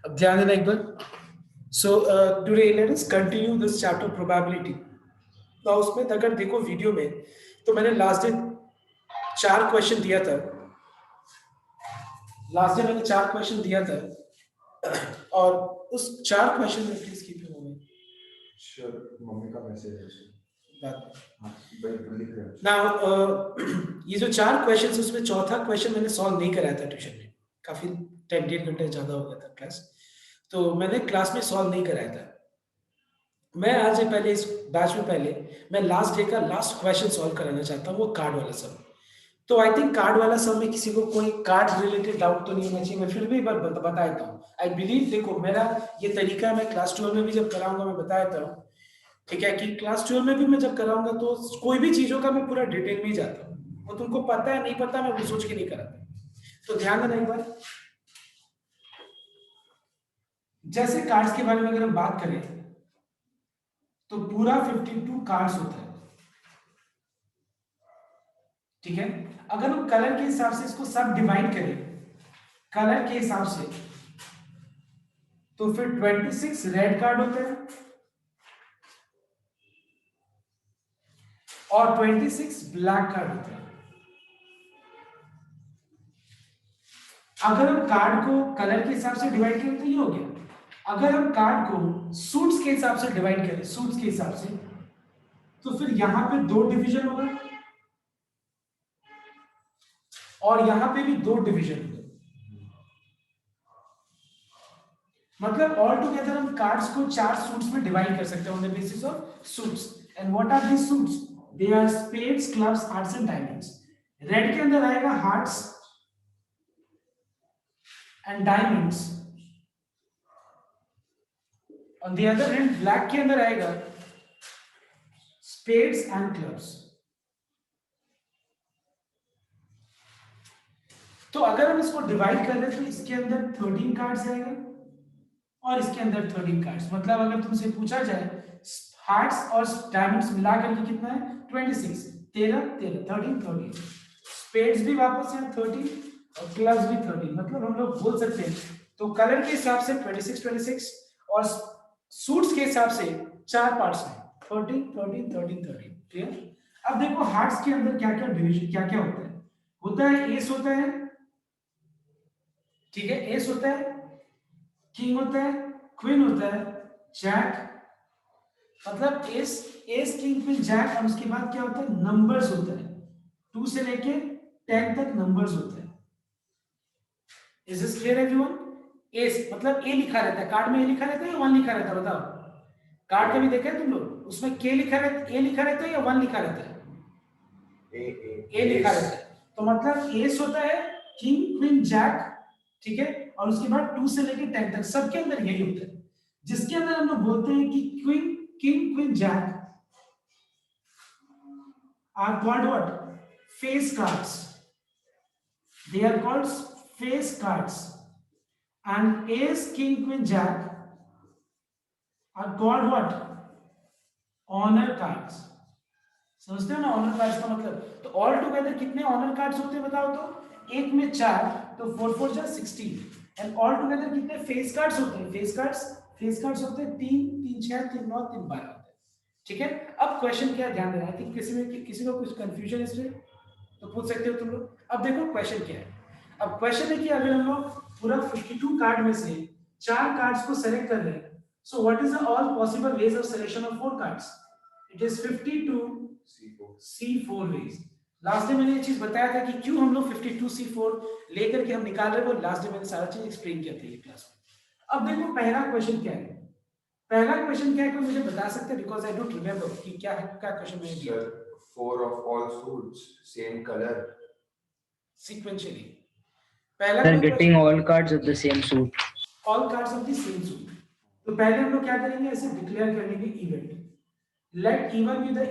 अब ध्यान देना एक बार। So today let us continue this chapter probability. तो उसमें अगर देखो वीडियो में, तो मैंने लास्ट डे 4 क्वेश्चन दिया था। लास्ट डे मैंने 4 क्वेश्चन दिया था, और उस 4 क्वेश्चन में please keep your mobile. Sure, mummy का मैसेज है उसमें। बात हाँ, भाई लिख रहे हैं। नाउ ये जो 4 क्वेश्चन, उसमें चौथा क्वेश्चन मैंने सॉल्व नहीं कराया था ट्यूशन में। काफी 10-1.5 घंटे ज्यादा हो गया था क्लास, तो मैंने क्लास में सॉल्व नहीं कराया था। मैं आज से पहले इस बैच में पहले मैं लास्ट डे का लास्ट क्वेश्चन सॉल्व कराना चाहता हूँ, वो कार्ड वाला सम। तो आई थिंक कार्ड वाला सम में किसी को कोई कार्ड रिलेटेड डाउट तो नहीं होना चाहिए। मैं फिर भी एक बार बता देता हूँ। आई बिलीव, देखो मेरा ये तरीका है, मैं क्लास 12 में भी जब कराऊंगा मैं बता देता हूँ, ठीक है, कि क्लास 12 में भी मैं जब कराऊंगा तो कोई भी चीजों का मैं पूरा डिटेल में ही जाता हूँ। वो तुमको पता है नहीं पता, मैं वो सोच के नहीं कराता। तो ध्यान देना एक बार। जैसे कार्ड्स के बारे में अगर हम बात करें, तो पूरा 52 कार्ड्स होता है, ठीक है। अगर हम कलर के हिसाब से इसको सब डिवाइड करें, कलर के हिसाब से, तो फिर 26 रेड कार्ड होते हैं और 26 ब्लैक कार्ड होते हैं। अगर हम कार्ड को कलर के हिसाब से डिवाइड करें तो ये हो गया। अगर हम कार्ड को सूट्स के हिसाब से डिवाइड करें, सूट्स के हिसाब से, तो फिर यहां पे 2 डिवीजन होगा और यहां पे भी 2 डिवीजन होगा। मतलब ऑल टुगेदर हम कार्ड्स को 4 सूट्स में डिवाइड कर सकते हैं on the basis of suits. And what are these suits? They are spades, clubs, hearts and diamonds. Red के अंदर आएगा hearts and diamonds, on the other hand black के अंदर आएगा स्पेड्स एंड क्लब्स। तो अगर हम इसको डिवाइड कर लें तो इसके अंदर 13 कार्ड्स आएगा और इसके अंदर 13 कार्ड्स। मतलब अगर तुमसे पूछा जाए हार्ट्स और डायमंड्स मिला करके कितना है, 26, 13 13 13 13। स्पेड्स भी वापस है 13 और क्लब्स भी 13। मतलब हम लोग बोल सकते हैं, तो कलर के हिसाब से 26 26 और सूट्स के हिसाब से 4 पार्ट्स हैं, 13 13 13 13। क्लियर? अब देखो हार्ट्स के अंदर क्या क्या डिवीजन, क्या क्या होता है एस होता है, ठीक है, एस होता है, किंग होता है, क्वीन होता है, जैक, मतलब ace ace king queen jack. और उसके बाद क्या होता है, नंबर्स होता है, 2 से लेके 10 तक नंबर्स होते हैं। Is this clear everyone? S मतलब ए लिखा रहता है कार्ड में, ए लिखा रहता है या 1 लिखा रहता है? बताओ, कार्ड कभी देखा है तुम लोग? उसमें के लिखा रहता है, ए लिखा रहता है या 1 लिखा रहता है? ए लिखा रहता है। तो मतलब एस होता है किंग क्वीन जैक, ठीक है, और उसके बाद 2 से लेके 10 तक सबके अंदर यही होता है, जिसके अंदर हम लोग बोलते हैं कि queen king queen jack are called what? Face cards. They are called face cards. And ace king queen jack are called what? Honor cards. समझते हो ना ऑनर कार्ड्स का मतलब? तो ऑल टुगेदर कितने ऑनर कार्ड्स होते हैं बताओ तो? एक में 4, तो 4 4 जा 16। एंड ऑल टुगेदर कितने फेस कार्ड्स होते हैं? फेस कार्ड्स होते हैं 3 3 6 3 9 3 12 होते हैं, ठीक है। अब क्वेश्चन क्या ध्यान देना है कि किसी को कुछ कंफ्यूजन है इसमें तो पूछ सकते हो तुम लोग। अब देखो क्वेश्चन क्या है। अब क्वेश्चन है कि अगर हम लोग पूरा 52 कार्ड में से 4 कार्ड्स को सेलेक्ट कर रहे हैं, so what is the all possible ways of selection of 4 cards? It is 52 C4 ways. Last day मैंने ये चीज बताया था कि क्यों हम लोग 52 C4 लेकर के हम निकाल रहे हैं, वो लास्ट डे मैंने सारा चीज एक्सप्लेन किया था ये क्लास में। अब देखो पहला क्वेश्चन क्या है, पहला क्वेश्चन क्या है, कोई मुझे बता सकते हैं? बिकॉज़ आई डोंट रिमेंबर कि क्या है, क्या क्वेश्चन मैंने दिया। Four of all suits, same color. Sequentially. पहला They're getting all cards of the same suit. All cards of the same suit. तो पहले हम लोग क्या करेंगे, ऐसे डिक्लेयर कर लेंगे event. Let even be the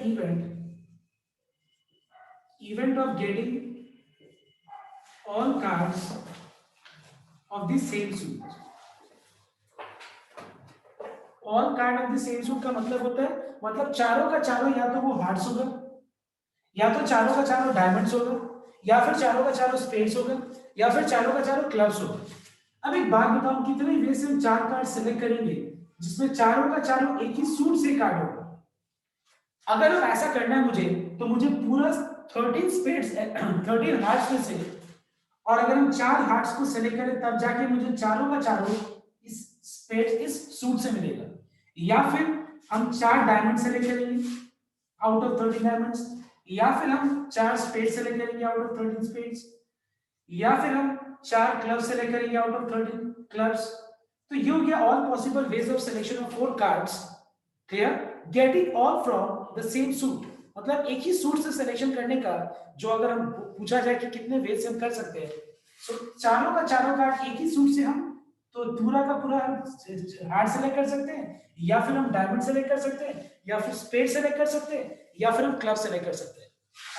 event of getting all cards of the same suit. All card of the same suit का मतलब होता है, मतलब चारों का चारों या तो वो हार्ट्स होगा, या तो चारों का चारों डायमंड्स होगा, या फिर चारों का चारों स्पेड्स होगा, या फिर चारों का चारों क्लब्स होगा। अब एक बात बताऊं, कितने वे से हम 4 कार्ड सेलेक्ट करेंगे जिसमें चारों का चारों एक ही सूट से कार्ड होगा? अगर हम ऐसा करना है मुझे, तो मुझे पूरा 13 स्पेड्स 13 हार्ट्स में से, और अगर हम 4 हार्ट्स को सेलेक्ट करें तब जाके मुझे चारों का चारों इस स्पेड इस सूट से मिलेगा। या फिर हम 4 डायमंड सेलेक्ट करेंगे आउट ऑफ 13 डायमंड्स, या फिर हम 4 स्पेड सेलेक्ट करेंगे आउट ऑफ 13 स्पेड्स, या फिर हम 4 क्लब सेलेक्ट करेंगे आउट ऑफ 13 क्लब्स। तो ये हो गया all possible ways of selection of 4 cards. Clear? Getting all from the same suit, मतलब एक ही सूट से सिलेक्शन करने का, जो अगर हम पूछा जाए कि कितने वेज से हम कर सकते हैं, तो चारों का चारों कार्ड एक ही सूट से हम तो पूरा का पूरा हार्ट सेलेक्ट कर सकते हैं, या फिर हम डायमंड सेलेक्ट कर सकते हैं, या फिर स्पेड सेलेक्ट कर सकते हैं, या फिर हम क्लब सेलेक्ट कर सकते हैं।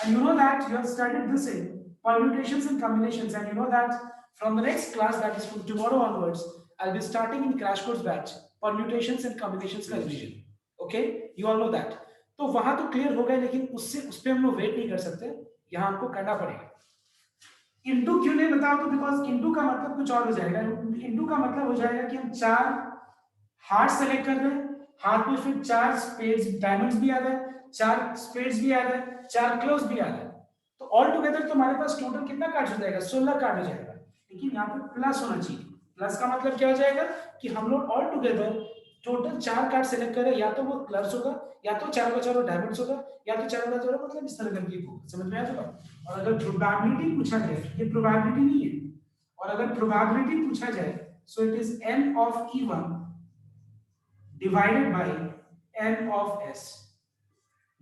And you know that you have studied this in permutations and combinations, and you know that from the next class, that is from tomorrow onwards, I'll be starting in crash course batch permutations and combinations का revision. Okay, you all know that. तो वहां तो clear हो गया, लेकिन उससे उस पे हम लोग वेट नहीं कर सकते, यहाँ हमको करना पड़ेगा। इंटू क्यों नहीं बताओ? तो बिकॉज इंटू का मतलब कुछ और हो जाएगा। इंटू का मतलब हो जाएगा कि हम 4 हार्ट सेलेक्ट कर रहे हैं, हाथ में फिर 4 स्पेड्स डायमंड्स भी आ गए, 4 स्पेड्स भी आ गए, 4 क्लोव्स भी आ गए, तो ऑल टुगेदर तो हमारे पास टोटल कितना कार्ड हो जाएगा? 16 कार्ड हो जाएगा। लेकिन यहाँ पे प्लस होना चाहिए। प्लस का मतलब क्या हो जाएगा कि हम लोग all together total 4 card select करें, या तो वो क्लब्स होगा, या तो चारों का चारों डायमंड्स होगा, या तो चारों का चारों मतलब इस तरह करके होगा। समझ में आया बात? और अगर प्रोबेबिलिटी पूछा जाए, ये प्रोबेबिलिटी नहीं है, और अगर प्रोबेबिलिटी पूछा जाए, so it is n of e1 divided by n of s।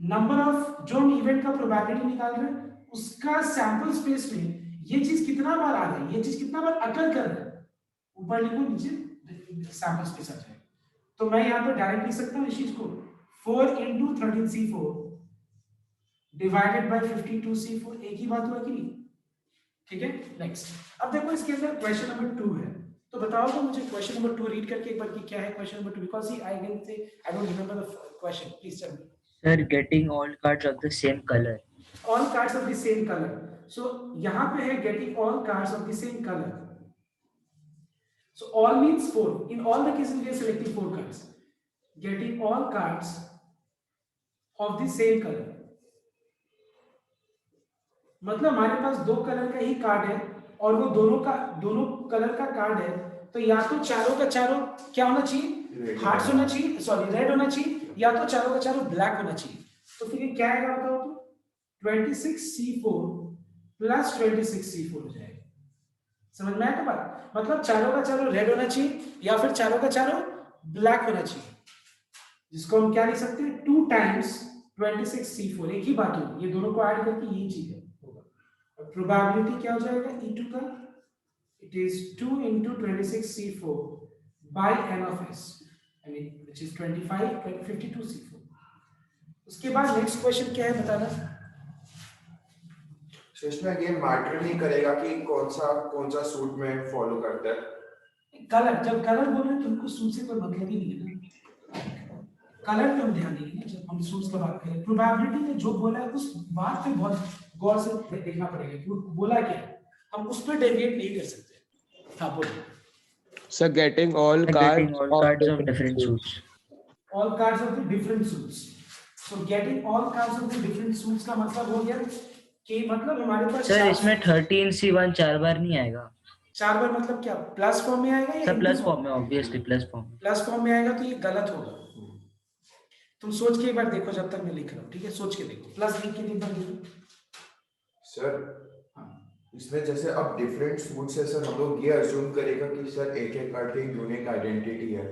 Number of जो हम इवेंट का प्रोबेबिलिटी निकाल रहे हैं, उसका सैंपल स्पेस में ये चीज कितना बार आ रही है, ये चीज कितना बार अकर कर रहा है, ऊपर लिखो नीचे सैंपल स्पेस आ जाएगा। तो मैं यहाँ पे डायरेक्ट लिख सकता हूँ इस चीज को 4 into 13c4 divided by 52c4। एक ही बात हुआ कि नहीं? ठीक है, नेक्स्ट। अब देखो इसके अंदर क्वेश्चन नंबर 2 है, तो बताओ तो मुझे क्वेश्चन नंबर 2 रीड करके एक बार कि क्या है question number 2, because I can say I don't remember the question. Please tell me. Sir, getting all cards of the same color. All cards of the same color. So यहाँ पे है getting all cards of the same color. So all means 4. In all the cases we are selecting 4 cards. Getting all cards of the same color. मतलब हमारे पास 2 colour का ही card है, और वो दोनों कलर का कार्ड है, तो या तो चारों का चारों क्या होना चाहिए? हार्ट्स होना चाहिए, सॉरी रेड होना चाहिए, या तो चारों का चारों ब्लैक होना चाहिए। तो फिर ये क्या आएगा बताओ तो? 26c4 प्लस 26c4 हो जाएगा। समझ में आया तो बात? मतलब चारों का चारों रेड होना चाहिए, या फिर चारों का चारों ब्लैक होना चाहिए, जिसको हम क्या लिख सकते हैं? 2 times 26c4। एक ही बात होगी, ये दोनों को ऐड करके यही चीज है। और प्रोबेबिलिटी क्या हो जाएगा e2 का? It is 2 into 26c4 by n of s, I mean which is 25 52c4। उसके बाद नेक्स्ट क्वेश्चन क्या है बताना? So इसमें अगेन मैटर नहीं करेगा कि कौन सा सूट में फॉलो करता है। कलर, जब कलर बोल रहे हैं तो उनको सूट से कोई मतलब ही नहीं है ना, कलर पे हम ध्यान देंगे जब हम सूट्स की बात करें। प्रोबेबिलिटी में जो बोला है उस बात पे बहुत गौर से देखना पड़ेगा कि बोला क्या है, हम उस पर डेविएट नहीं कर सकते। हाँ बोलो। So getting all Sir, cards, getting all cards of different suits. All cards of the different suits. So getting all cards of the different suits का मतलब हो गया कि मतलब हमारे पास Sir, इसमें 13c1 4 बार नहीं आएगा। 4 बार मतलब क्या प्लस फॉर्म में आएगा या सर प्लस फॉर्म में, ऑब्वियसली प्लस फॉर्म में। प्लस फॉर्म में आएगा तो ये गलत होगा। तुम सोच के एक बार देखो जब तक मैं लिख रहा हूँ, ठीक है? सोच के देखो, प्लस लिख के एक बार देखो। सर इसमें जैसे अब डिफरेंट सूट से सर हम लोग ये अज्यूम करेगा कि सर एक कार्ड की यूनिक आइडेंटिटी है,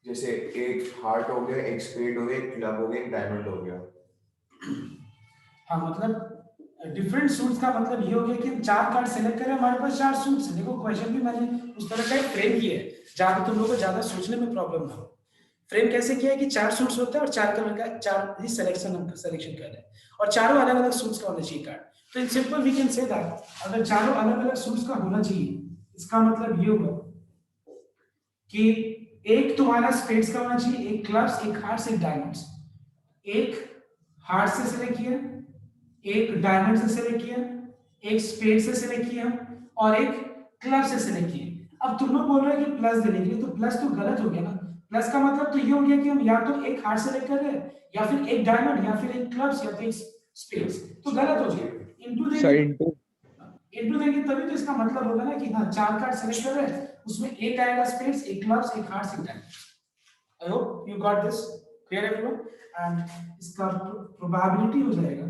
जैसे एक हार्ट हो गया, एक स्पेड हो गया, एक क्लब हो गया, एक डायमंड हो गया। हाँ मतलब डिफरेंट सूट्स का मतलब ये हो गया कि हम 4 कार्ड सेलेक्ट करें, हमारे पास 4 सूट्स हैं। देखो क्वेश्चन भी मैंने उस तरह का फ्रेम किया है जहाँ तुम लोगों को ज्यादा सोचने में प्रॉब्लम ना हो। फ्रेम कैसे किया है कि 4 सूट्स होते हैं और 4 कलर का 4 ही सिलेक्शन कर रहे हैं, और चारों अलग अलग सूट्स का होना चाहिए कार्ड। तो in simple we can say that अगर चारों अलग अलग सूट्स का होना चाहिए, इसका मतलब ये होगा कि एक तुम्हारा स्पेड्स का होना चाहिए, एक क्लब्स, एक हार्ट्स, एक डायमंड्स। एक हार्ट से सिलेक्ट किया, एक डायमंड से सिलेक्ट किया, एक स्पेड से सिलेक्ट किया, और एक क्लब से सिलेक्ट किया। अब तुम लोग बोल रहे हो कि प्लस देने के लिए, तो प्लस तो गलत हो गया ना। प्लस का मतलब तो ये हो गया कि हम या तो एक हार्ट सेलेक्ट कर रहे हैं, या फिर एक डायमंड, या फिर एक क्लब्स, या फिर स्पेस, तो गलत हो गया। इंटू Sir, देंगे, into. इंटू देंगे तभी तो इसका मतलब होगा ना कि हाँ 4 कार्ड सेलेक्ट कर रहे हैं, उसमें एक आएगा स्पेस, एक क्लब्स, एक हार्ट्स, एक diamond. I hope you got this clear everyone. And इसका प्रोबेबिलिटी हो जाएगा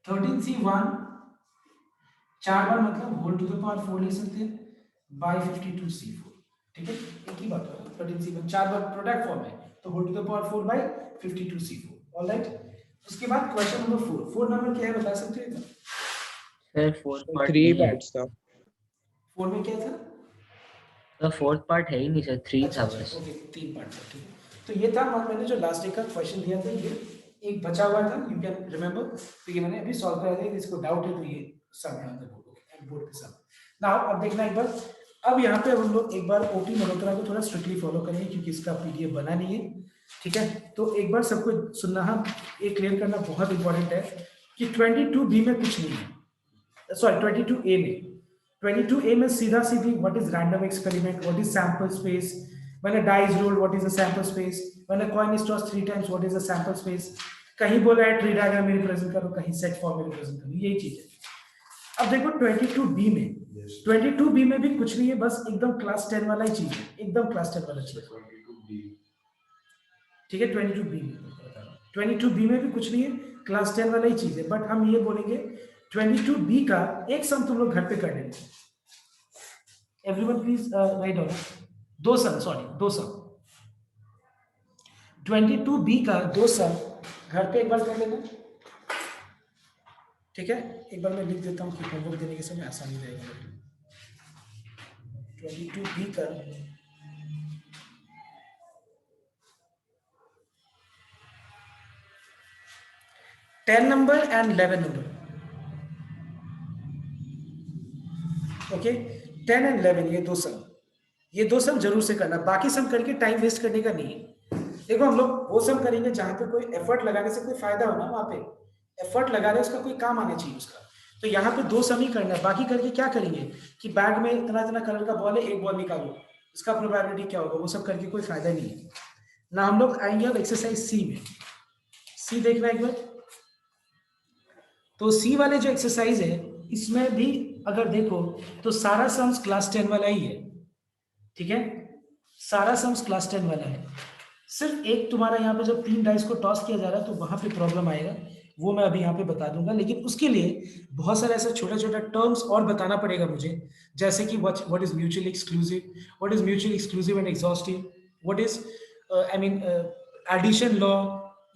13C1 4 बार, मतलब होल टू द पावर 4 ले सकते हैं, बाय 52C4। ठीक है, एक ही बात होगा। 13C1 4 बार प्रोडक्ट फॉर्म है, तो whole to the power 4 by 52C4। Alright, उसके बाद क्वेश्चन नंबर 4। 4 नंबर क्या है बता सकते हैं? सर फोर्थ पार्ट 3 नहीं है। parts, sir. 4 में क्या था? तो फोर्थ पार्ट है ही नहीं सर, 3 अच्छा था अच्छा, बस। ओके 3 पार्ट था। ठीक है, तो ये था मैंने जो लास्ट डे का क्वेश्चन दिया था, ये एक बचा हुआ था, यू कैन रिमेंबर। तो ये मैंने अभी सॉल्व कराया था, इसको डाउट है तो ये सब यहाँ पे बोलो, बोर्ड पे सब। नाउ अब देखना एक बार, अब यहाँ पे हम लोग एक बार ओटी मल्होत्रा को थोड़ा स्ट्रिक्टली फॉलो करेंगे, क्योंकि इसका पीडीएफ बना नहीं है। ठीक है, तो एक बार सबको सुनना, हम ये क्लियर करना बहुत इंपॉर्टेंट है कि 22B में कुछ नहीं है, सॉरी 22A में। 22A में सीधा सीधी what is random experiment, what is sample space, when a die is rolled what is a sample space, when a coin is tossed 3 times what is a sample space. कहीं बोला है tree diagram में represent करो, कहीं set form में represent करो, यही चीज है। अब देखो 22B में, 22B में भी कुछ नहीं है, बस एकदम क्लास 10 वाला ही चीज है, एकदम क्लास 10 वाला चीज। ठीक है, 22B में 22B में भी कुछ नहीं है, क्लास 10 वाला ही चीज है। बट हम ये बोलेंगे 22B का एक सम तुम लोग घर पे कर लेंगे। एवरीवन प्लीज राइट डाउन, दो सम, सॉरी दो सम, 22B का दो सम घर पे एक बार कर लेना। ठीक है, एक बार मैं लिख देता हूँ कि होमवर्क देने के समय आसानी रहेगा। 22B का 10 number and 11 number, okay 10 and 11, ये दो सम जरूर से करना, बाकी सम करके टाइम वेस्ट करने का नहीं है। देखो हम लोग वो सम करेंगे जहां पे कोई एफर्ट लगाने से कोई फायदा हो ना, वहां पे एफर्ट लगा रहे उसका कोई काम आना चाहिए उसका। तो यहाँ पे दो सम ही करना है, बाकी करके क्या करेंगे कि बैग में इतना इतना कलर का बॉल है, एक बॉल निकालो, इसका प्रोबेबिलिटी क्या होगा, वो सब करके कोई फायदा नहीं है ना। हम लोग आएंगे अब एक्सरसाइज सी में। सी देखना एक बार, तो सी वाले जो एक्सरसाइज है इसमें भी अगर देखो तो सारा सम्स क्लास 10 वाला ही है। ठीक है, सारा सम्स क्लास 10 वाला है। सिर्फ एक तुम्हारा यहाँ पे जब 3 डाइस को टॉस किया जा रहा है तो वहां पे प्रॉब्लम आएगा, वो मैं अभी यहाँ पे बता दूंगा। लेकिन उसके लिए बहुत सारे ऐसे छोटे छोटे टर्म्स और बताना पड़ेगा मुझे, जैसे कि what is mutually exclusive, what is mutually exclusive and exhaustive, what is I mean addition law,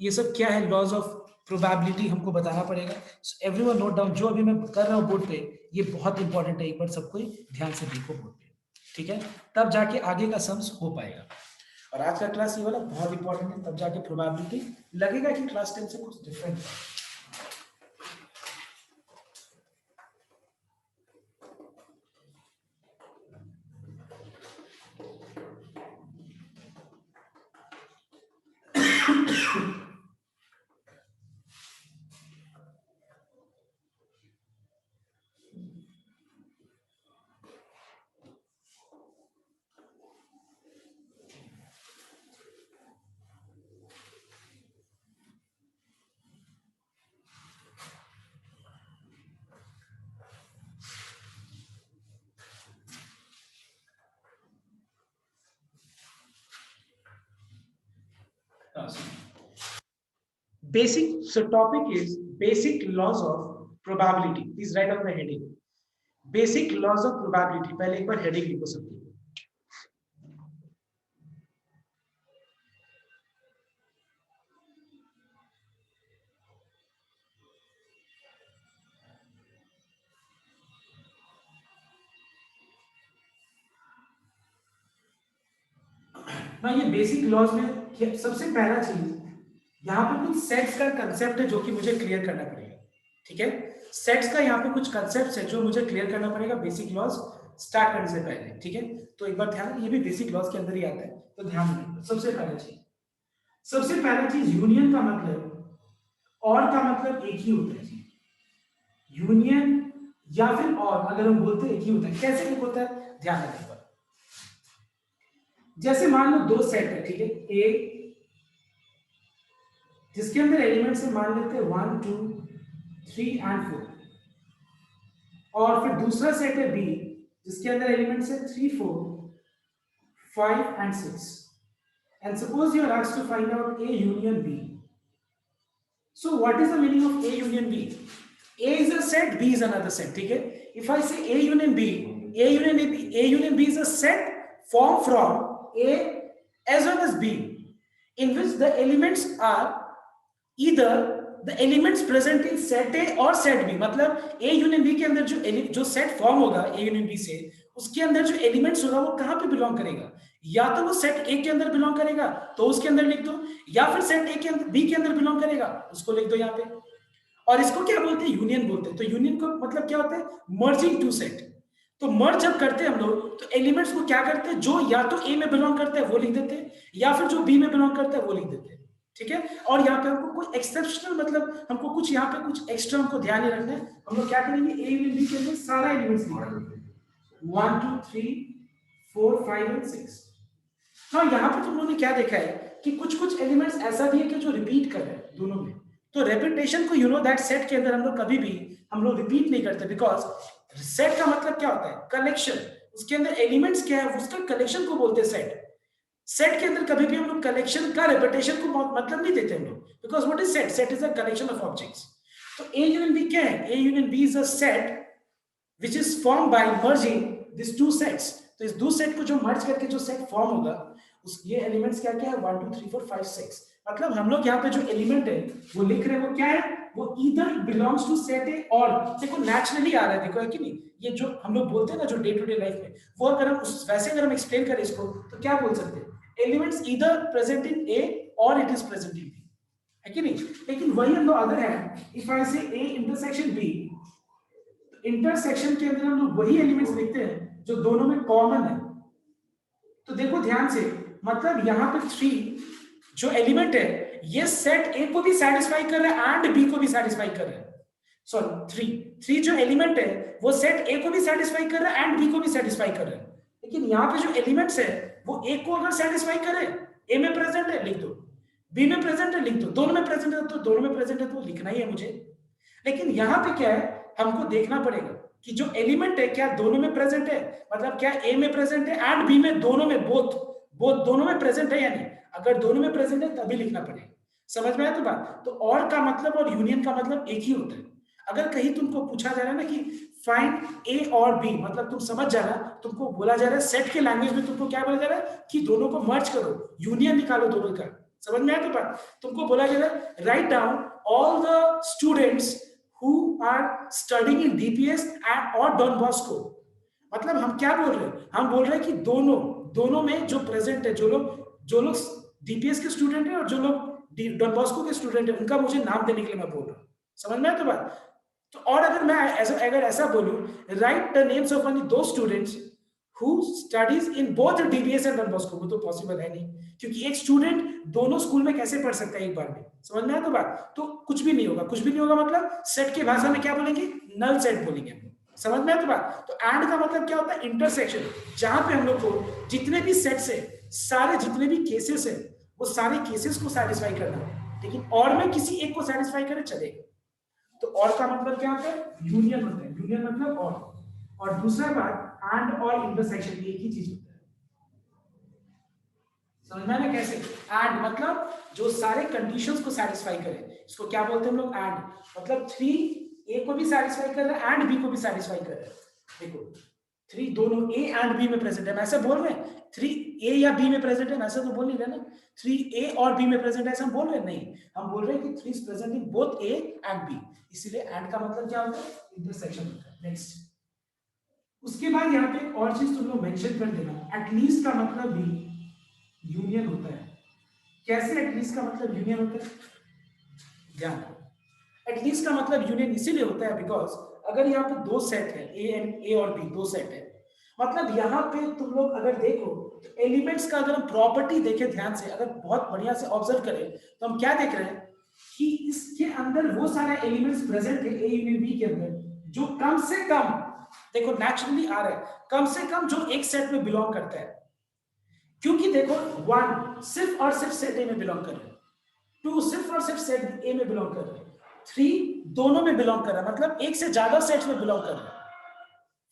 ये सब क्या है, लॉज ऑफ प्रोबेबिलिटी हमको बताना पड़ेगा। सो एवरीवन नोट डाउन, जो अभी मैं कर रहा हूँ बोर्ड पे, ये बहुत इंपॉर्टेंट है, एक बार सबको ध्यान से देखो बोर्ड पे। ठीक है, तब जाके आगे का सम्स हो पाएगा। और आज का क्लास ये वाला बहुत इंपॉर्टेंट है, तब जाके प्रोबेबिलिटी लगेगा कि क्लास 10 से कुछ डिफरेंट है। Basic, so topic is basic laws of probability. Please write on the heading. Basic laws of probability. पहले एक बार heading लिखो सबकी। ना ये बेसिक लॉज में सबसे पहला चीज, यहाँ पे कुछ सेट्स का कंसेप्ट है जो कि मुझे क्लियर करना पड़ेगा। ठीक है, सेट्स का यहाँ पे कुछ कंसेप्ट है जो मुझे क्लियर करना पड़ेगा बेसिक लॉज स्टार्ट करने से पहले। ठीक है, तो एक बार ध्यान, ये भी बेसिक लॉज के अंदर ही आता है, तो ध्यान रखिए। सबसे पहला चीज यूनियन का मतलब और का मतलब एक ही होता है। यूनियन या फिर और, अगर हम बोलते हैं एक ही होता है। कैसे एक होता है, ध्यान रखिए। जैसे मान लो दो सेट है, ठीक है, ए जिसके अंदर एलिमेंट्स है, मान लेते हैं 1 2 3 एंड 4, और फिर दूसरा सेट है बी जिसके अंदर एलिमेंट्स है 3 4 5 and 6, and suppose you are asked to find out A union B. So what is the meaning of A union B? A is a set, B is another set, ठीक है? If I say A union B, A union B is a set formed from A as well as B, in which the elements are either the elements present in set A और set B. मतलब A union B के अंदर जो set form होगा A union B से, उसके अंदर जो एलिमेंट्स होगा वो कहां पे बिलोंग करेगा? या तो वो सेट ए के अंदर बिलोंग करेगा तो उसके अंदर लिख दो, या फिर सेट ए के अंदर बी के अंदर बिलोंग करेगा उसको लिख दो यहाँ पे। और इसको क्या बोलते हैं? यूनियन बोलते हैं। तो यूनियन को मतलब क्या होता है? Merging two set. तो मर्ज जब करते हैं हम लोग तो एलिमेंट्स को क्या करते हैं, जो या तो ए में बिलोंग करते हैं वो लिख देते हैं, या फिर जो बी में बिलोंग करते हैं वो लिख देते हैं, ठीक है? और यहाँ पे हमको कोई एक्सेप्शनल, मतलब हमको कुछ यहाँ पे कुछ एक्स्ट्रा हमको ध्यान नहीं रखना है। हम लोग क्या करेंगे, ए यूनियन बी के अंदर सारा एलिमेंट्स लिखेंगे 1 2 3 4 5 एंड 6। हाँ, यहाँ पे तुम लोगों ने क्या देखा है कि कुछ एलिमेंट्स ऐसा भी है कि जो रिपीट कर रहे हैं दोनों में। तो रेपिटेशन को दैट सेट के अंदर हम लोग कभी भी हम लोग रिपीट नहीं करते, बिकॉज सेट का मतलब क्या होता है? कलेक्शन। उसके अंदर एलिमेंट्स क्या है, उसका कलेक्शन को बोलते हैं सेट। सेट के अंदर कभी भी हम लोग कलेक्शन का रेपिटेशन को मतलब नहीं देते हम लोग, because what is set? Set is a collection of objects. तो ए यूनियन बी क्या है? A union B is a set which is formed by merging these two sets. तो इस दो सेट को जो मर्ज करके जो सेट फॉर्म होगा, उस ये एलिमेंट्स क्या क्या है? 1 2 3 4 5 6। मतलब हम लोग यहाँ पे जो एलिमेंट है वो लिख रहे हैं, वो क्या है? वो either belongs to set A, और देखो नेचुरली आ रहा है, देखो है कि नहीं? ये जो हम लोग बोलते हैं ना, जो डे टू डे लाइफ में, वो अगर हम वैसे अगर हम एक्सप्लेन करें इसको तो क्या बोल सकते हैं? Elements either present in A or it is present in B, है कि नहीं? लेकिन वही हम लोग अदर है, इफ आई से A इंटरसेक्शन B, इंटरसेक्शन के अंदर हम लोग वही एलिमेंट्स लिखते हैं जो दोनों में कॉमन है। तो देखो ध्यान से, मतलब यहाँ पे 3 जो एलिमेंट है ये सेट ए को भी सेटिस्फाई कर रहा है एंड बी को भी सेटिस्फाई कर रहा है। सॉरी, 3 जो एलिमेंट है वो सेट ए को भी सेटिस्फाई कर रहा है एंड बी को भी सेटिस्फाई कर रहा है। लेकिन यहाँ पे जो एलिमेंट्स है वो ए को अगर सेटिस्फाई करे, ए में प्रेजेंट है लिख दो, बी में प्रेजेंट है लिख दो, दोनों में प्रेजेंट है तो दोनों में प्रेजेंट है तो लिखना ही है मुझे। लेकिन यहाँ पे क्या है, हमको देखना पड़ेगा कि जो एलिमेंट है क्या दोनों में प्रेजेंट है, मतलब क्या ए में प्रेजेंट है एंड बी में, दोनों में, बोथ दोनों में प्रेजेंट है या नहीं। अगर दोनों में प्रेजेंट है तभी लिखना पड़ेगा। समझ में आया तो बात? तो और का मतलब और यूनियन का मतलब एक ही होता है। अगर कहीं तुमको पूछा जा रहा है ना कि फाइंड ए और बी, मतलब तुम समझ जाना, तुमको बोला जा रहा है सेट के लैंग्वेज में, तुमको क्या बोला जा रहा है कि दोनों को मर्ज करो, यूनियन निकालो दोनों का। समझ में आया तो बात? तुमको बोला जा रहा है write down all the students who are studying in DPS and or Don Bosco। मतलब हम क्या बोल रहे हैं? हम बोल रहे हैं कि दोनों में जो प्रेजेंट है, जो लोग DPS के स्टूडेंट है और जो लोग डॉन बॉस्को के स्टूडेंट है, उनका मुझे नाम देने के लिए मैं बोल रहा हूँ। समझ में आया तो बात? तो और अगर मैं अगर ऐसा बोलूं, right the names of only दो students who studies in both DPS and Don Bosco, वो तो पॉसिबल है नहीं, क्योंकि एक स्टूडेंट दोनों स्कूल में कैसे पढ़ सकता है एक बार में। समझ में आया तो बात? तो कुछ भी नहीं होगा, कुछ भी नहीं होगा मतलब सेट की भाषा में क्या बोलेंगे? नल सेट बोलेंगे हम। समझ में आया तो बात? तो एंड का मतलब क्या होता है? इंटरसेक्शन, जहां पे हम लोग को जितने भी सेट्स है, सारे जितने भी केसेस है, वो सारे केसेस को सेटिस्फाई करना है, लेकिन और में किसी एक को सेटिस्फाई करे चलेगा। तो और का मतलब क्या होता है? यूनियन होता है। यूनियन मतलब और दूसरा बात एंड और इंटरसेक्शन एक ही चीज होता है। समझ में आया कैसे? एंड मतलब जो सारे कंडीशंस को सेटिस्फाई करे, इसको क्या बोलते हैं हम लोग? एंड। मतलब 3 ए को भी सेटिस्फाई कर रहा है एंड बी को भी सेटिस्फाई कर रहा है। देखो 3 दोनों ए एंड बी में प्रेजेंट है, ऐसा बोल रहे हैं 3 ए या बी में प्रेजेंट है, ऐसा तो बोल नहीं रहे ना 3 ए और बी में प्रेजेंट है, ऐसा हम बोल रहे हैं? नहीं, हम बोल रहे हैं कि 3 is present in both A and B, इसीलिए एंड का मतलब क्या होता है? इंटरसेक्शन होता है। नेक्स्ट, उसके बाद यहाँ पे एक और चीज तुम लोग मेंशन कर देना, एटलीस्ट का मतलब भी यूनियन होता है। कैसे एटलीस्ट का मतलब यूनियन होता है? ध्यान, एटलीस्ट का मतलब यूनियन इसीलिए होता है बिकॉज अगर यहाँ पे दो सेट है, ए और बी दो सेट है, मतलब यहाँ पे तुम लोग अगर देखो तो एलिमेंट्स का अगर हम प्रॉपर्टी देखें ध्यान से, अगर बहुत बढ़िया से ऑब्जर्व करें तो हम क्या देख रहे हैं कि इसके अंदर वो सारे एलिमेंट्स प्रेजेंट है ए यूनियन बी के अंदर जो कम से कम, देखो नेचुरली आ रहा है, कम से कम जो एक सेट में बिलोंग करता है, क्योंकि देखो 1 सिर्फ और सिर्फ सेट ए में बिलोंग कर रहा है, 2 सिर्फ और सिर्फ सेट ए में बिलोंग कर रहा है, 3 दोनों में बिलोंग कर रहा है मतलब एक से ज्यादा सेट्स में बिलोंग कर रहा है,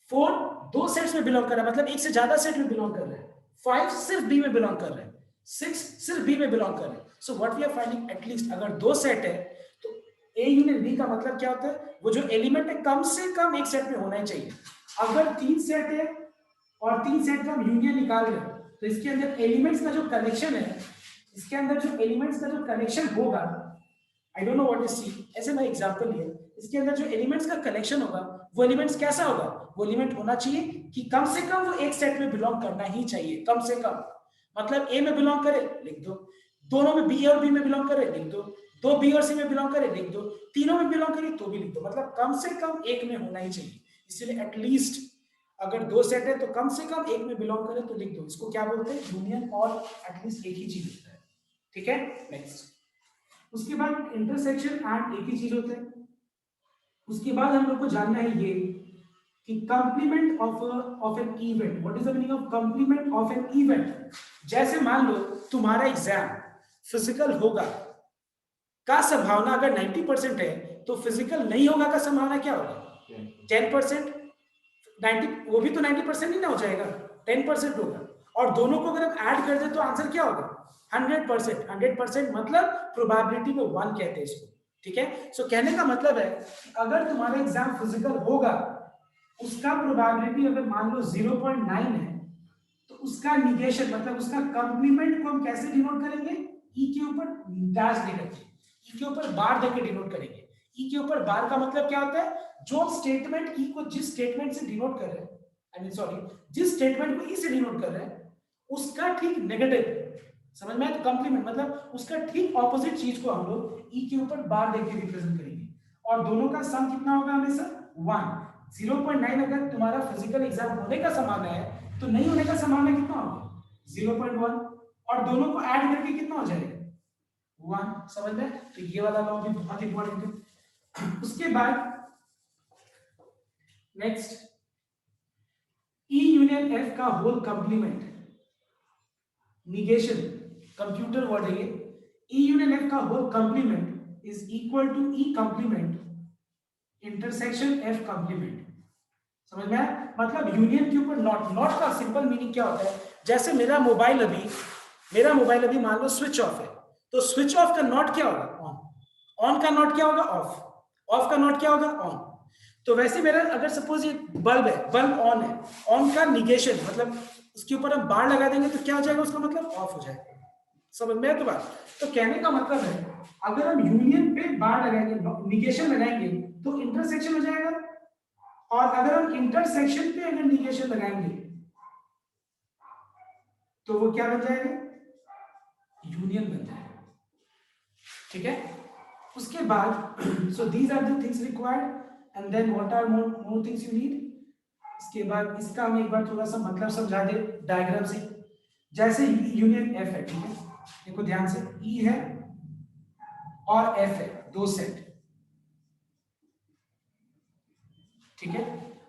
4 2 सेट्स में बिलोंग कर रहा है मतलब एक से ज्यादा सेट में बिलोंग कर रहा है, 5 सिर्फ बी में बिलोंग कर रहा है, 6 सिर्फ बी में बिलोंग कर रहा है। So what we are finding, at least अगर 2 सेट है तो ए यूनियन बी का मतलब क्या होता है, वो जो एलिमेंट है कम से कम एक सेट में होना ही चाहिए। अगर 3 सेट है और 3 सेट का हम यूनियन निकाल रहे हैं तो इसके अंदर एलिमेंट्स का जो कनेक्शन है, इसके अंदर जो एलिमेंट्स का जो कनेक्शन होगा, I don't know what is C, ऐसे मैं एग्जांपल लिया, इसके अंदर जो एलिमेंट्स का कनेक्शन होगा वो एलिमेंट्स कैसा होगा, वो एलिमेंट होना चाहिए कि कम से कम वो एक सेट में बिलोंग करना ही चाहिए, कम से कम। मतलब ए में बिलोंग करे लिख दो, दोनों में बी और बी में बिलोंग करे लिख दो, 2 बी और सी में बिलोंग करे लिख दो, तीनों में बिलोंग करे तो भी लिख दो, मतलब कम से कम एक में होना ही चाहिए। इसलिए एटलीस्ट अगर 2 सेट है तो कम से कम एक में बिलोंग करे तो लिख दो। इसको क्या बोलते हैं, यूनियन, और एटलीस्ट एक ही चीज होता है। ठीक है, नेक्स्ट। उसके बाद इंटरसेक्शन एंड एक ही चीज होता है। उसके बाद हम लोग को जानना है ये कि complement of an event, what is the meaning of complement of an event. जैसे मान लो तुम्हारा एग्जाम फिजिकल होगा का संभावना अगर 90% है तो फिजिकल नहीं होगा का संभावना क्या होगा, 10%। 90, वो भी तो 90% ही ना हो जाएगा, 10% होगा, और दोनों को अगर हम ऐड कर दें तो आंसर क्या होगा, 100%। 100% मतलब प्रोबेबिलिटी में 1 कहते हैं इसको। ठीक है, सो कहने का मतलब है अगर तुम्हारा एग्जाम फिजिकल होगा, उसका प्रोबेबिलिटी अगर मान लो 0.9 है, तो उसका निगेशन मतलब उसका कंप्लीमेंट को हम कैसे डिनोट करेंगे, ई के ऊपर डैश देकर, ई के ऊपर बार देकर डिनोट करेंगे। ई के ऊपर बार का मतलब क्या होता है, जो स्टेटमेंट ई को जिस स्टेटमेंट से डिनोट कर रहे हैं, आई मीन सॉरी, जिस स्टेटमेंट को ई से डिनोट कर रहे हैं उसका ठीक नेगेटिव, समझ में आया, तो कंप्लीमेंट मतलब उसका ठीक ऑपोजिट चीज को हम लोग ई के ऊपर बार देके रिप्रेजेंट करेंगे, और दोनों का सम कितना होगा हमेशा 1। 0.9 अगर तुम्हारा फिजिकल एग्जाम होने का संभावना है तो नहीं होने का संभावना कितना होगा, 0.1, और दोनों को ऐड करके कितना हो जाएगा, 1। समझ में, तो ये वाला लॉ भी बहुत इंपॉर्टेंट है। उसके बाद नेक्स्ट, ई यूनियन एफ का whole complement, negation, computer word है ये, ई यूनियन एफ का whole complement is equal to E complement intersection F complement. समझ में आया, मतलब यूनियन के ऊपर नॉट, नॉट का सिंपल मीनिंग क्या होता है, जैसे मेरा मोबाइल अभी मान लो स्विच ऑफ है, तो स्विच ऑफ का नॉट क्या होगा, ऑन, ऑन का नॉट क्या होगा, ऑफ, ऑफ का नॉट क्या होगा, ऑन। तो वैसे मेरा अगर सपोज ये बल्ब है, बल्ब ऑन है, ऑन का निगेशन मतलब उसके ऊपर हम बार लगा देंगे तो क्या हो जाएगा, उसका मतलब ऑफ हो जाएगा। समझ में आया तो बात, तो कहने का मतलब है अगर हम यूनियन पे बार लगाएंगे, निगेशन लगाएंगे तो इंटरसेक्शन हो जाएगा, और अगर हम इंटरसेक्शन पे अगर निगेशन लगाएंगे तो वो क्या बन जाएगा, यूनियन बन जाएगा। ठीक है, उसके बाद so these are the things required, and then what are more things you need. इसके बाद इसका हम एक बार थोड़ा सा मतलब समझा दे डायग्राम से। जैसे यूनियन एफ है, ठीक है, देखो ध्यान से, ई है और एफ है, 2 सेट। ठीक है,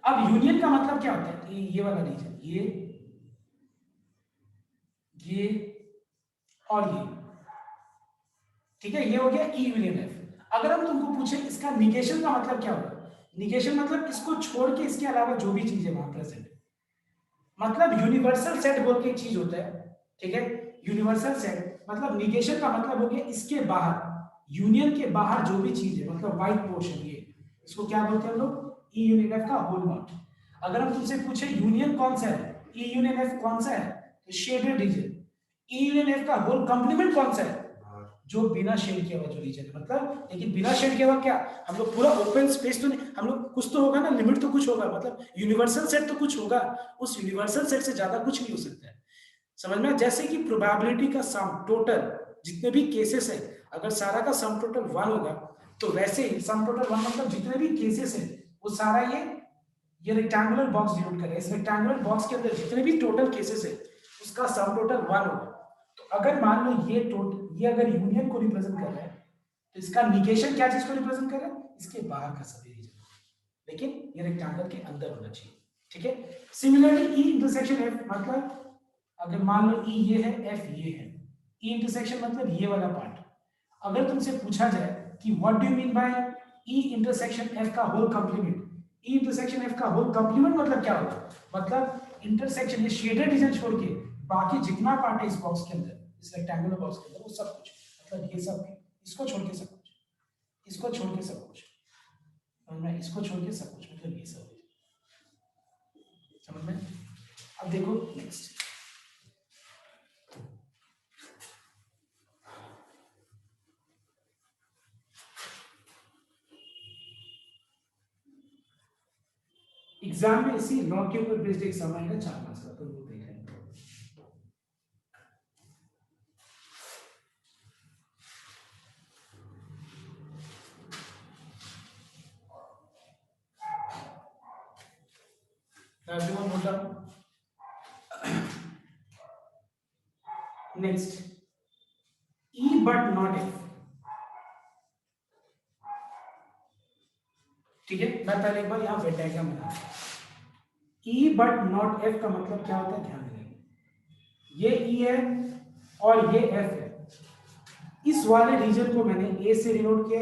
अब यूनियन का मतलब क्या होता है, ये वाला रीजन, ये और ये, ठीक है, ये हो गया ई यूनियन एफ। अगर हम तुमको पूछे इसका निगेशन का मतलब क्या होगा, निगेशन मतलब इसको छोड़ के इसके अलावा जो भी चीज है वहां प्रेजेंट, मतलब यूनिवर्सल सेट बोल के एक चीज होता है। ठीक है, यूनिवर्सल सेट मतलब निगेशन का मतलब हो गया इसके बाहर, यूनियन के बाहर जो भी चीज है, मतलब व्हाइट पोर्शन, ये इसको क्या बोलते हैं हम लोग, ई यूनियन एफ का होल नॉट। अगर हम तुमसे पूछे यूनियन कौन सा है, ई यूनियन एफ कौन सा है, तो शेडेड रीजन। ई यूनियन एफ का होल कंप्लीमेंट कौन सा है, जो बिना शेड किया हुआ जो रीजन है, मतलब लेकिन बिना शेड किया हुआ क्या, हम लोग पूरा ओपन स्पेस तो नहीं, हम लोग कुछ तो होगा ना, लिमिट तो कुछ होगा, मतलब यूनिवर्सल सेट तो कुछ होगा, उस यूनिवर्सल सेट से ज्यादा कुछ नहीं हो सकता है। समझ में, जैसे कि प्रोबेबिलिटी का सम टोटल जितने भी केसेस है, अगर सारा का सम टोटल 1 होगा, तो वैसे ही सम टोटल 1 मतलब जितने भी केसेस है वो सारा ये रेक्टेंगुलर बॉक्स डिनोट करेगा। इस रेक्टेंगुलर बॉक्स के अंदर जितने भी टोटल केसेस है उसका सम टोटल 1 होगा। तो अगर मान लो ये अगर यूनियन को रिप्रेजेंट कर रहा है तो इसका निगेशन क्या चीज को रिप्रेजेंट कर रहा है, इसके बाहर का सभी रीजन। लेकिन ये रेक्टेंगल के अंदर होना चाहिए, ठीक है। सिमिलरली ई इंटरसेक्शन एफ मतलब अगर मान लो ई ये है, एफ ये है, ई इंटरसेक्शन मतलब ये वाला पार्ट। अगर तुमसे पूछा जाए कि what do you mean by E intersection F का whole complement, E intersection F का होल कंप्लीमेंट मतलब क्या होगा, मतलब इंटरसेक्शन ये शेडेड रीजन छोड़ के बाकी जितना पार्ट है इस बॉक्स के अंदर, इस रेक्टेंगुलर बॉक्स के अंदर, वो सब कुछ, मतलब ये सब, इसको छोड़ के सब कुछ, इसको छोड़ के सब कुछ, समझ में, इसको छोड़ के सब कुछ, मतलब ये सब, समझ में। अब देखो नेक्स्ट, एग्जाम में इसी लॉ के ऊपर बेस्ड एक सम आएगा 4 मार्क्स का, तो वो देख लेंगे। everyone note down. Next, E but not F, ठीक है। मैं पहले एक बार यहाँ वेन डायग्राम बना, E but not F का मतलब क्या होता है, ध्यान देंगे। ये E है और ये F है, इस वाले रीजन को मैंने A से डिनोट किया,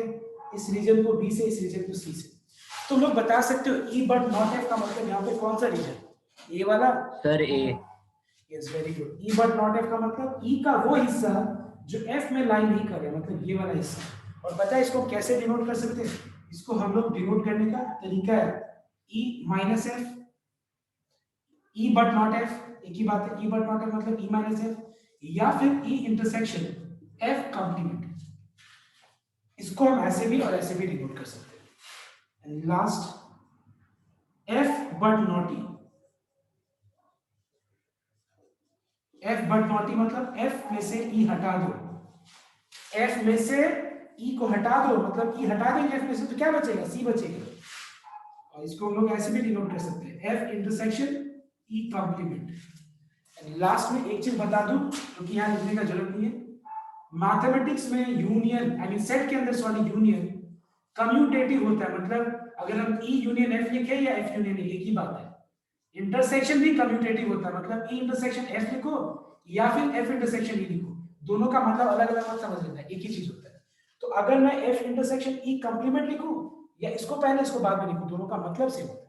इस रीजन को B से, इस रीजन को C से। तुम लोग बता सकते हो E but not F का मतलब यहाँ पे कौन सा रीजन, A वाला? Sir A. Yes very good. E but not F का मतलब E का वो हिस्सा जो F में लाइन नहीं कर रहा, मतलब ये वाला हिस्सा। और पता है इसको कैसे डिनोट कर सकते हैं, इसको हम लोग डिनोट करने का तरीका है E minus F, E but not F, एक ही बात है। E but not F मतलब E minus F, या फिर E intersection F complement, इसको हम ऐसे भी और ऐसे भी डिनोट कर सकते हैं। And last F but not E, F but not E मतलब F में से E हटा दो, F में से E को हटा दो, मतलब E हटा देंगे F में से तो क्या बचेगा, C बचेगा। और इसको हम लोग ऐसे भी डिनोट कर सकते हैं F intersection E complement. And last में एक चीज बता दूं क्योंकि यहाँ लिखने का जरूरत नहीं है, मैथमेटिक्स में यूनियन, आई मीन सेट के अंदर सॉरी यूनियन कम्यूटेटिव होता है, मतलब अगर हम E यूनियन F लिखे या F यूनियन एक ही बात है। इंटरसेक्शन भी कम्यूटेटिव होता है, मतलब E इंटरसेक्शन F लिखो या फिर F इंटरसेक्शन E लिखो, दोनों का मतलब अलग अलग मत समझ लेना है, एक ही चीज होता है। तो अगर मैं F इंटरसेक्शन E कंप्लीमेंट लिखूं या इसको पहले इसको बाद में लिखूं, दोनों का मतलब सेम होता है।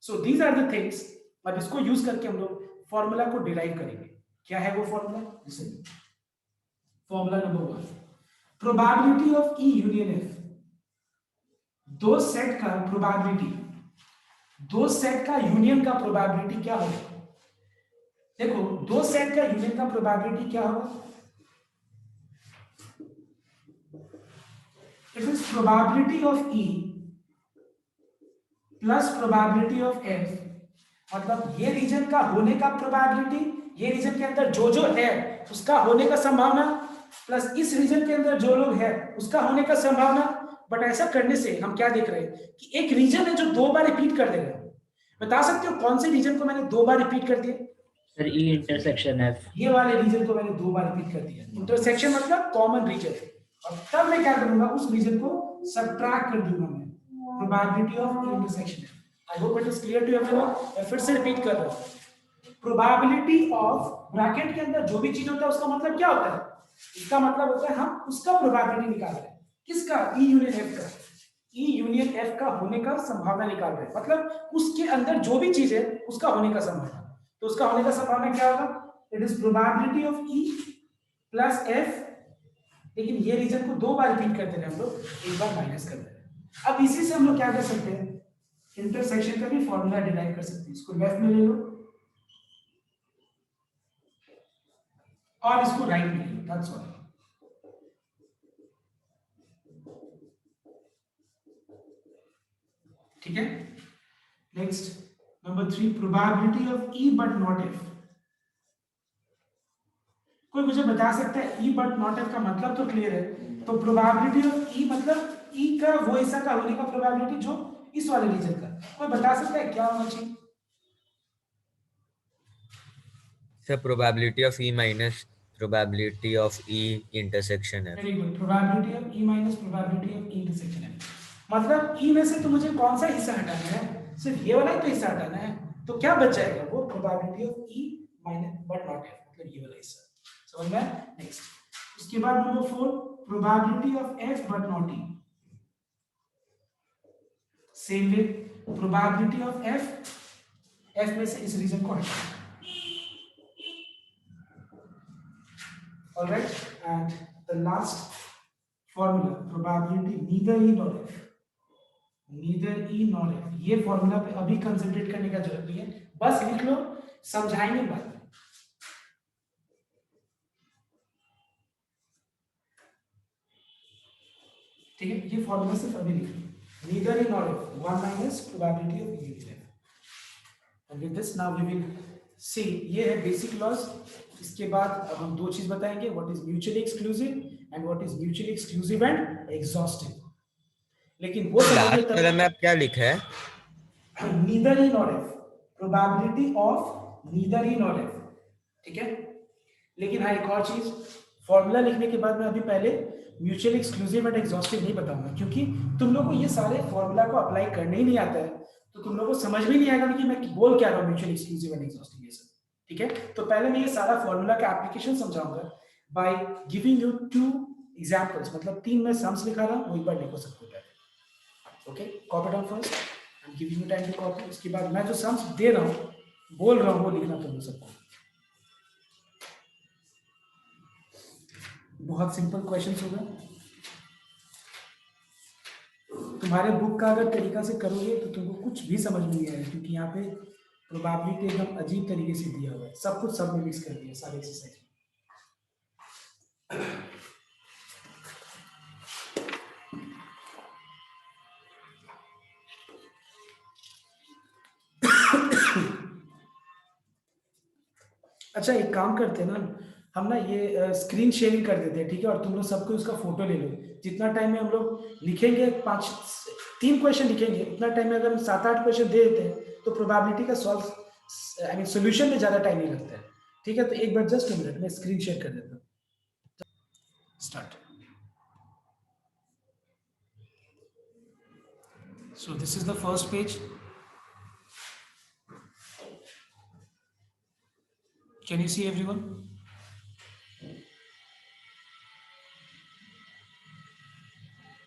So these are the things, अब इसको यूज करके हम लोग फॉर्मूला को डिराइव करेंगे। क्या है वो formula, listen, formula number 1, probability of E union F, दो सेट का प्रोबेबिलिटी, दो सेट का यूनियन का प्रोबेबिलिटी क्या होगा। देखो दो सेट का यूनियन का प्रोबेबिलिटी क्या होगा, it is probability of E plus probability of F, मतलब ये रीजन का होने का प्रोबेबिलिटी, ये रीजन के अंदर जो जो है उसका होने का संभावना, प्लस इस रीजन के अंदर जो लोग है उसका होने का संभावना। बट ऐसा करने से हम क्या देख रहे हैं कि एक रीजन है जो दो बार रिपीट कर देगा। बता सकते हो कौन से रीजन को मैंने दो बार रिपीट कर दिया? सर ई इंटरसेक्शन एफ। ये वाले रीजन को मैंने दो बार रिपीट कर दिया। इंटरसेक्शन मतलब कॉमन रीजन, और तब मैं क्या करूंगा, उस रीजन को सबट्रैक्ट कर दूंगा मैं, probability of intersection. I hope it is clear to everyone. मैं फिर से रिपीट कर रहा हूं, प्रोबेबिलिटी ऑफ ब्रैकेट के अंदर जो भी चीज होता है उसका मतलब क्या होता है, इसका मतलब होता है हम उसका प्रोबेबिलिटी निकाल रहे हैं। किसका? ई यूनियन एफ का। ई यूनियन एफ का होने का संभावना निकाल रहे हैं, मतलब उसके अंदर जो भी चीज है उसका होने का संभावना। तो उसका होने का संभावना क्या होगा, it is probability of E plus F, लेकिन ये रीजन को दो बार रिपीट करते हैं हम लोग, एक बार माइनस कर रहे हैं। अब इसी से हम लोग क्या कर सकते हैं, इंटरसेक्शन का भी फॉर्मूला डिराइव कर सकते हैं। इसको लेफ्ट में ले लो और इसको राइट में ले लो, दैट्स ऑल। ठीक है। Next number 3, probability of E but not F. कोई मुझे बता सकता है ई बट नॉट एफ का मतलब तो क्लियर है, तो प्रोबेबिलिटी ऑफ ई मतलब ई का वो हिस्सा का होने का प्रोबेबिलिटी जो इस वाले रीजन का, कोई बता सकता है क्या होना चाहिए? Sir probability of E minus probability of E intersection है। Very good, probability of E minus probability of E intersection है। मतलब ई में से तो मुझे कौन सा हिस्सा हटाना है, सिर्फ ये वाला ही तो हिस्सा हटाना है, तो क्या बच जाएगा, वो probability of E minus but not F, मतलब ये वाला हिस्सा, समझ में? नेक्स्ट, उसके बाद number 4, probability of F but not E, same way probability of F में से इस रीजन को हटाना, alright, and the last formula probability neither E nor F, neither E nor F, ये फॉर्मूला पे अभी कंसंट्रेट करने का जरूरत नहीं है, बस लिख लो, समझाएंगे बाद में। ठीक है, ये फॉर्मूला सिर्फ अभी लिख लो, neither E nor F, 1 minus probability of E F, and with this now we will see, ये है बेसिक लॉज। इसके बाद अब हम दो चीज बताएंगे, what is mutually exclusive and what is mutually exclusive and exhaustive, लेकिन वो लास्ट कॉलम में आप क्या लिखा है? Neither E nor F, probability of neither E nor F, ठीक है। लेकिन हाँ, एक और चीज, फॉर्मूला लिखने के बाद मैं अभी पहले म्यूचुअली एक्सक्लूसिव एंड एग्जॉस्टिव नहीं बताऊंगा, क्योंकि तुम लोग को ये सारे फॉर्मूला को अप्लाई करने ही नहीं आता है, तो तुम लोग को समझ में नहीं आएगा कि मैं बोल क्या रहा हूँ म्यूचुअली एक्सक्लूसिव एंड एग्जॉस्टिव, ये सब, ठीक है। तो पहले मैं ये सारा फॉर्मूला का एप्लीकेशन समझाऊंगा बाय गिविंग यू 2 एग्जांपल्स, मतलब 3 मैं सम्स लिखा रहा हूँ, वो एक बार लिखो सबको पहले, okay. Copy down first, I am giving you time to copy, उसके बाद मैं जो सम्स दे रहा हूँ, बोल रहा हूँ, वो लिखना तुम सबको। बहुत सिंपल क्वेश्चंस होगा, तुम्हारे बुक का अगर तरीका से करोगे तो तुमको कुछ भी समझ में नहीं आएगा, क्योंकि यहाँ पे प्रोबेबिलिटी एकदम अजीब तरीके से दिया हुआ है, सब कुछ सब में मिक्स कर दिया सारे एक्सरसाइज में। अच्छा, एक काम करते हैं ना, हम ना ये स्क्रीन शेयरिंग कर देते हैं, ठीक है, और तुम लोग सबको उसका फोटो ले लो, जितना टाइम में हम लोग लिखेंगे, 3 क्वेश्चन लिखेंगे, उतना टाइम में अगर हम 7-8 क्वेश्चन दे देते हैं तो प्रोबेबिलिटी का सॉल्व आई मीन सोल्यूशन में ज्यादा टाइम नहीं लगता है, ठीक है। तो एक बार जस्ट 1 मिनट में स्क्रीन शेयर कर देता हूँ, start. So this is the first page, can you see everyone?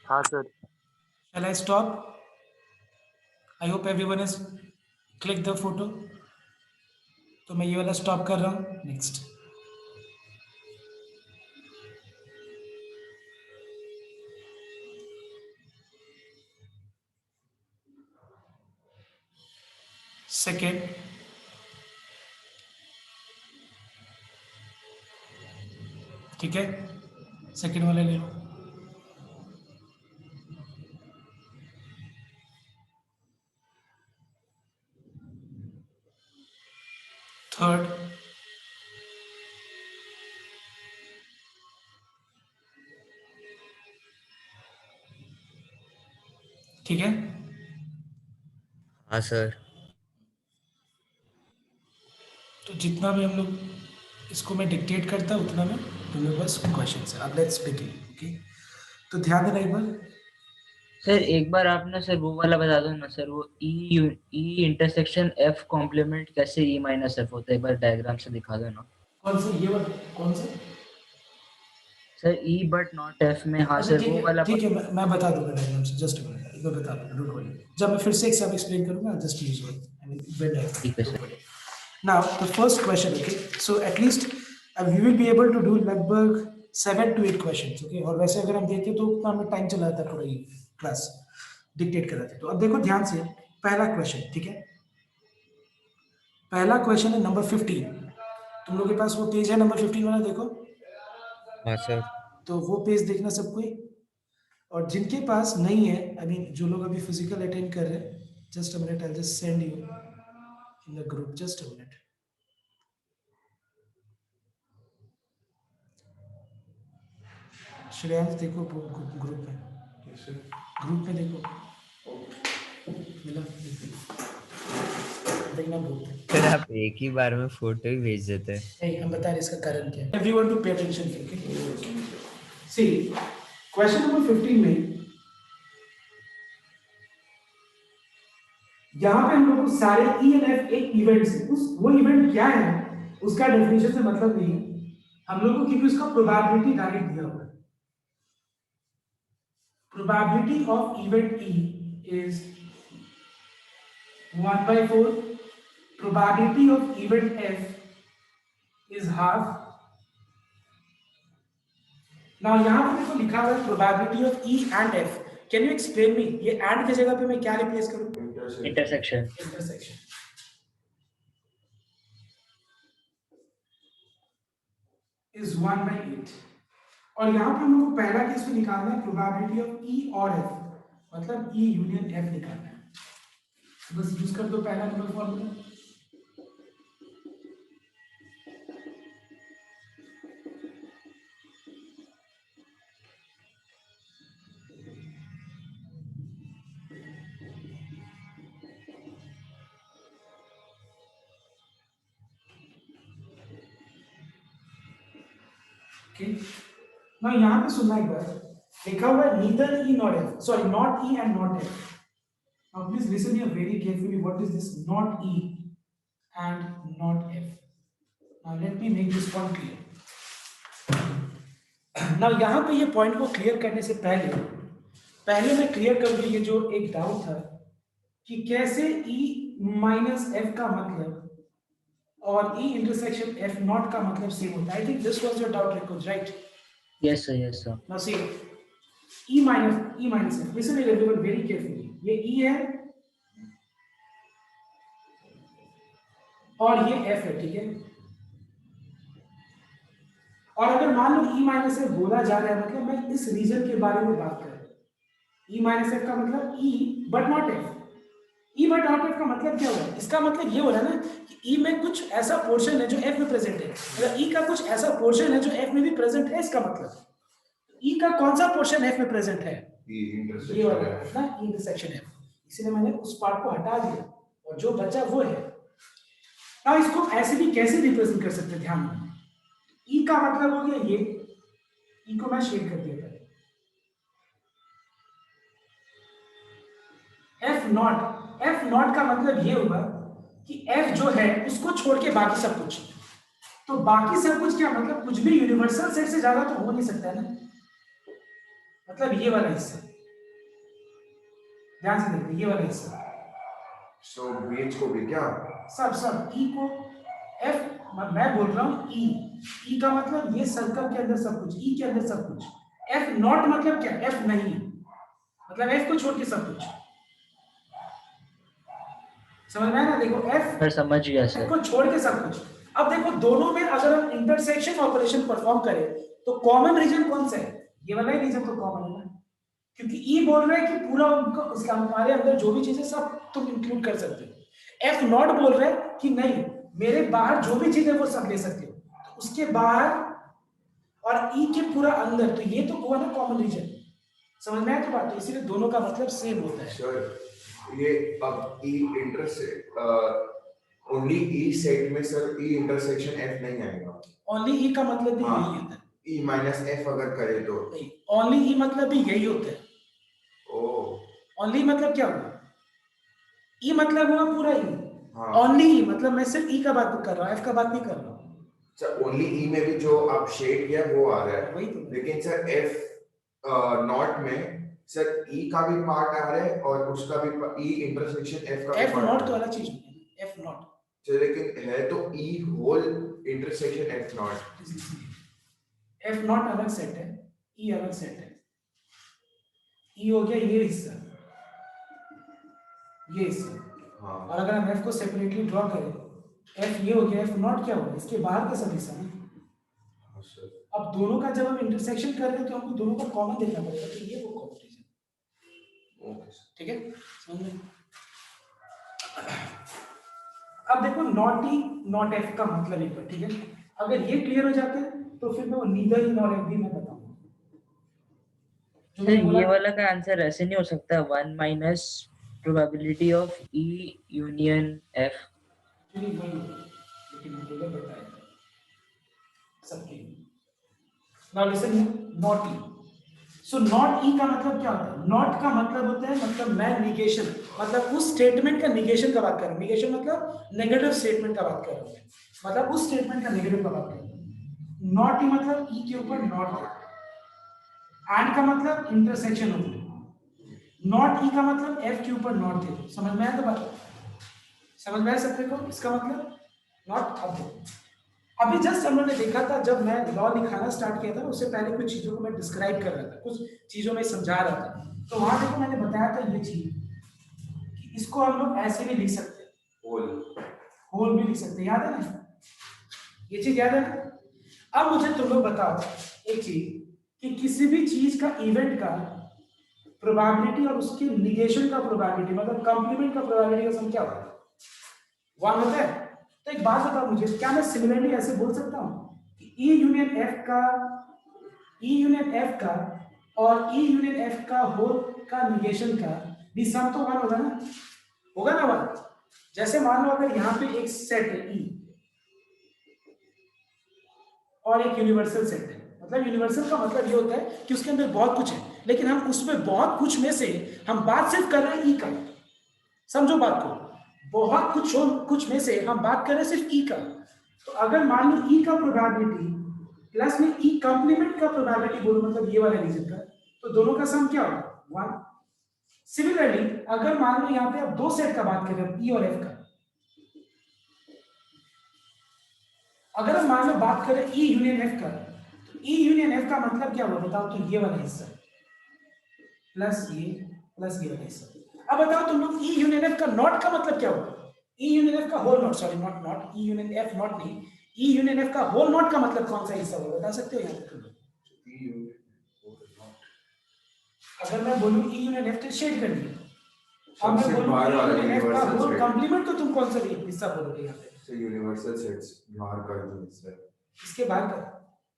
हाँ sir. Shall I stop? I hope everyone has clicked the photo. तो मैं ये वाला स्टॉप कर रहा हूँ, नेक्स्ट। सेकेंड, ठीक है, सेकेंड वाला ले लो। थर्ड, ठीक है। हाँ सर। तो जितना भी हम लोग इसको मैं डिक्टेट करता उतना में तुम लोग बस क्वेश्चन से, अब लेट्स बिगिन, ओके। तो ध्यान देना एक बार, सर एक बार आप ना सर वो वाला बता दो ना सर, वो ई इंटरसेक्शन एफ कॉम्प्लीमेंट कैसे ई माइनस एफ होता है, एक बार डायग्राम से दिखा दो ना कौन सा ये वाला, कौन सा? Sir, E but not F में, हाँ अच्छा सर वो वाला। ठीक है, मैं बता दूंगा डायग्राम से, जस्ट एक बार बता दूंगा, डोंट वरी। जब मैं फिर से एक सब एक्सप्लेन करूंगा, just use it, I mean Venn diagram, ठीक है sir. Now, the first question, okay. So at least we will be able to do लगभग 7 to 8 questions, okay. और वैसे अगर हम देखें तो उतना हमें टाइम चला था पूरा ये क्लास डिक्टेट कर रहे थे। तो अब देखो ध्यान से, पहला क्वेश्चन, ठीक है, पहला क्वेश्चन है नंबर 15। तुम लोग के पास वो पेज है नंबर 15 वाला, देखो। हाँ सर। तो वो पेज देखना सबको ही, और जिनके पास नहीं है, आई मीन जो लोग अभी फिजिकल अटेंड कर रहे हैं, just a minute, I just send you in the group, just a minute. Shreyansh देखो ग्रुप में, ग्रुप में देखो, मिला, देखना ग्रुप में। सर आप एक ही बार में फोटो ही भेज देते हैं। नहीं, हम बता रहे इसका कारण क्या है। Everyone to pay attention, okay? See, question number 15 में यहाँ पे हम लोग को सारे ई एंड एफ एक इवेंट से उस वो इवेंट क्या है उसका डेफिनेशन से मतलब नहीं है हम लोग को, क्योंकि उसका प्रोबेबिलिटी डायरेक्ट दिया हुआ है. Probability of event E is 1/4. Probability of event F is half. Now यहाँ पे देखो लिखा हुआ है probability of E and F. Can you explain me? ये and की जगह पे मैं क्या रिप्लेस करूँ? इंटरसेक्शन. Intersection. Is 1/8. और यहाँ पे हम लोग को पहला केस में निकालना है प्रोबेबिलिटी ऑफ ई और एफ, मतलब ई यूनियन एफ निकालना है. बस यूज कर दो पहला नंबर फॉर्मूला. ओके ना यहाँ पे सुनना एक बार लिखा हुआ है neither E not F, sorry not E and not F. Now please listen here very carefully. What is this not E and not F? Now let me make this point clear. Now यहाँ पे ये point को clear करने से पहले मैं clear कर दूं ये जो एक डाउट था कि कैसे ई माइनस एफ का मतलब और ई इंटरसेक्शन एफ नॉट का मतलब सेम होता है. I think this was your doubt record, right? Yes sir, yes sir. Now see E minus F. Listen everyone very carefully. ये ई है और ये एफ है, ठीक है? और अगर मान लो ई माइनस एफ बोला जा रहा है मतलब मैं इस रीजन के बारे में बात कर रहा हूं. ई माइनस एफ का मतलब E but not F. E but not F का मतलब क्या हुआ? इसका मतलब ये हो रहा है ना कि ई में कुछ ऐसा पोर्शन है जो एफ में प्रेजेंट है. अगर ई का कुछ ऐसा पोर्शन है जो एफ में भी प्रेजेंट है, इसका मतलब ई का कौन सा पोर्शन एफ में प्रेजेंट है? ये वाला ना इंटरसेक्शन एफ. इसलिए मैंने उस पार्ट को हटा दिया और जो बचा वो है. अब इसको ऐसे भी कैसे रिप्रेजेंट कर सकते हैं? ध्यान रखना. ई का मतलब हो गया ये. ई को मैं शेड कर दिया पहले. एफ नॉट का मतलब ये हुआ कि एफ जो है उसको छोड़ के बाकी सब कुछ. तो बाकी सब कुछ क्या मतलब कुछ भी यूनिवर्सल सेट से ज्यादा तो हो नहीं सकता है ना. मतलब ये वाला हिस्सा ध्यान से देखिए, ये वाला हिस्सा. सो बीच को भी क्या सब ई को एफ मैं बोल रहा हूँ ई का मतलब ये सर्कल के अंदर सब कुछ, ई के अंदर सब कुछ. एफ नॉट मतलब क्या? एफ नहीं मतलब एफ को छोड़ के सब कुछ. समझ में आया ना? देखो एफ सर समझ गया सर. को छोड़ के सब कुछ. अब देखो दोनों में अगर हम इंटरसेक्शन ऑपरेशन परफॉर्म करें तो कॉमन रीजन कौन सा है? ये वाला ही रीजन तो कॉमन है ना, क्योंकि ई बोल रहा है कि पूरा उनका उसका हमारे अंदर जो भी चीजें सब तुम इंक्लूड कर सकते हो. एफ नॉट बोल रहा है कि नहीं मेरे बाहर जो भी चीजें वो सब ले सकते हो. तो उसके बाहर और ई के पूरा अंदर, तो ये तो हुआ ना कॉमन रीजन. समझ में आया तो बात? तो इसीलिए दोनों का मतलब सेम होता है. सर ये अब ई इंटरसेक्ट ओनली ई सेट में सर ई इंटरसेक्शन एफ नहीं आएगा. ओनली ई का मतलब भी यही होता है. ई माइनस एफ अगर करे तो नहीं, ओनली ई मतलब भी यही होता है. ओनली मतलब क्या हुआ? ई मतलब हुआ पूरा ई. ओनली ई मतलब मैं सिर्फ ई का बात कर रहा हूँ, एफ का बात नहीं कर रहा हूँ. सर ओनली ई में भी जो आप शेड किया वो आ रहा है वही तो. लेकिन सर एफ नॉट में सर ई का भी पार्ट आ रहा है और उसका भी ई इंटरसेक्शन एफ का एफ नॉट तो अलग चीज है. एफ नॉट सर लेकिन है तो E whole intersection F not. F not अलग सेट है, ई अलग सेट है. ई हो गया ये हिस्सा, ये हिस्सा. और अगर हम एफ को सेपरेटली ड्रॉ करें, एफ ये हो गया, एफ नॉट क्या होगा? इसके बाहर का सब हिस्सा ना. अब दोनों का जब हम इंटरसेक्शन कर रहे हैं तो हमको दोनों का कॉमन देखना पड़ेगा. तो ये वो कॉमन रीजन. ठीक है, समझ में? अब देखो नॉट ई नॉट एफ का मतलब एक बार, ठीक है? अगर ये क्लियर हो जाते हैं तो फिर मैं वो नीदर ई नॉट एफ भी मैं बताऊंगा. सर ये वाला का आंसर ऐसे नहीं हो सकता 1 minus probability of E union F. लेकिन मुझे बताया सबके. Now listen here, not E. So not E का मतलब क्या होता है? नॉट का मतलब होता है मतलब मैं निगेशन, मतलब उस स्टेटमेंट का निगेशन का बात कर रहा हूँ। निगेशन मतलब नेगेटिव स्टेटमेंट का बात कर रहा हूँ, मतलब उस स्टेटमेंट का नेगेटिव का बात कर रहा हूँ। नॉट ई मतलब ई के ऊपर नॉट है, एंड का मतलब इंटरसेक्शन होता है, नॉट ई का मतलब एफ के ऊपर नॉट है। समझ में आया? तो बात समझ में आया सबके को? इसका मतलब नॉट। अब अभी जस्ट हम लोगों ने देखा था, जब मैं लॉ लिखाना स्टार्ट किया था उससे पहले कुछ चीजों को मैं डिस्क्राइब कर रहा था, कुछ चीजों में समझा रहा था, तो वहां देखो मैंने बताया था ये चीज कि इसको हम लोग ऐसे भी लिख सकते हैं, होल भी लिख सकते हैं, याद है ना? ये चीज याद है ना? अब मुझे तुम लोग बताओ एक चीज कि किसी भी चीज का इवेंट का प्रोबेबिलिटी और उसके निगेशन का प्रोबेबिलिटी, मतलब कंप्लीमेंट का प्रोबेबिलिटी का सम क्या होता है? 1 होता है। तो एक बात बताओ मुझे, क्या मैं सिमिलरली ऐसे बोल सकता हूं कि ई यूनियन एफ का और ई यूनियन एफ का होल का निगेशन का भी सम तो 1 होगा ना? होगा ना 1? जैसे मान लो अगर यहाँ पे एक सेट है ई और एक यूनिवर्सल सेट है, मतलब यूनिवर्सल का मतलब ये होता है कि उसके अंदर बहुत कुछ है, लेकिन हम उसमें बहुत कुछ में से हम बात सिर्फ कर रहे हैं ई का। समझो बात को, बहुत कुछ में से हम बात कर रहे हैं सिर्फ ई का। तो अगर मान लो ई का प्रोबेबिलिटी प्लस में ई कंप्लीमेंट का प्रोबेबिलिटी बोलो, मतलब ये वाला रीजन का, तो दोनों का सम क्या होगा? 1। सिमिलरली अगर मान लो यहाँ पे आप दो सेट का बात कर रहे हो ई और एफ का, अगर हम मान लो बात करें ई यूनियन एफ का, तो ई यूनियन एफ का मतलब क्या हुआ बताओ? तो ये वाला हिस्सा प्लस ये वाला हिस्सा। अब बताओ तुम लोग ई यूनियन एफ का नॉट का मतलब क्या हुआ? ई यूनियन एफ का whole not, sorry not E union F not नहीं, ई यूनियन एफ का होल नॉट का मतलब कौन सा हिस्सा हुआ? बता सकते हो यहाँ पे तुम लोग? अगर मैं बोलूं ई यूनियन एफ तो शेड कर दिया, अब मैं सबसे बोलूं बाहर ई वाला यूनियन एफ का universal होल set। कंप्लीमेंट, तो तुम कौन सा हिस्सा बोलोगे यहाँ पे? So universal sets बाहर कर दो सर। इसके बाद का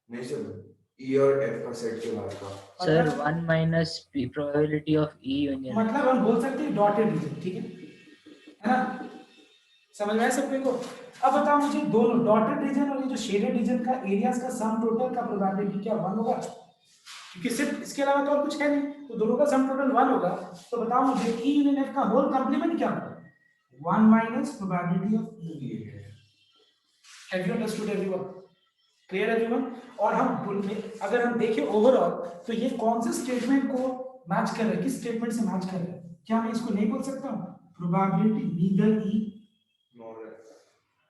नहीं सर, ई और एफ का सेट के बाहर का। Sir 1 minus p probability of E union. मतलब हम बोल सकते हैं डॉटेड रीजन, ठीक है ना? समझ में आया सबके को? अब बताओ मुझे, दोनों डॉटेड रीजन और ये जो शेडेड रीजन का एरियाज का सम टोटल का प्रोबेबिलिटी क्या 1 होगा? क्योंकि सिर्फ इसके अलावा तो और कुछ है नहीं, तो दोनों का सम टोटल 1 होगा। तो बताओ मुझे ई यूनियन एफ का होल कंप्लीमेंट क्या होगा? 1 minus probability of E. Have you understood everyone? Clear everyone? और अगर हम देखें ओवरऑल, तो ये कौन से स्टेटमेंट को मैच कर रहा है? किस स्टेटमेंट से मैच कर रहा है? क्या मैं इसको नहीं बोल सकता हूं probability neither E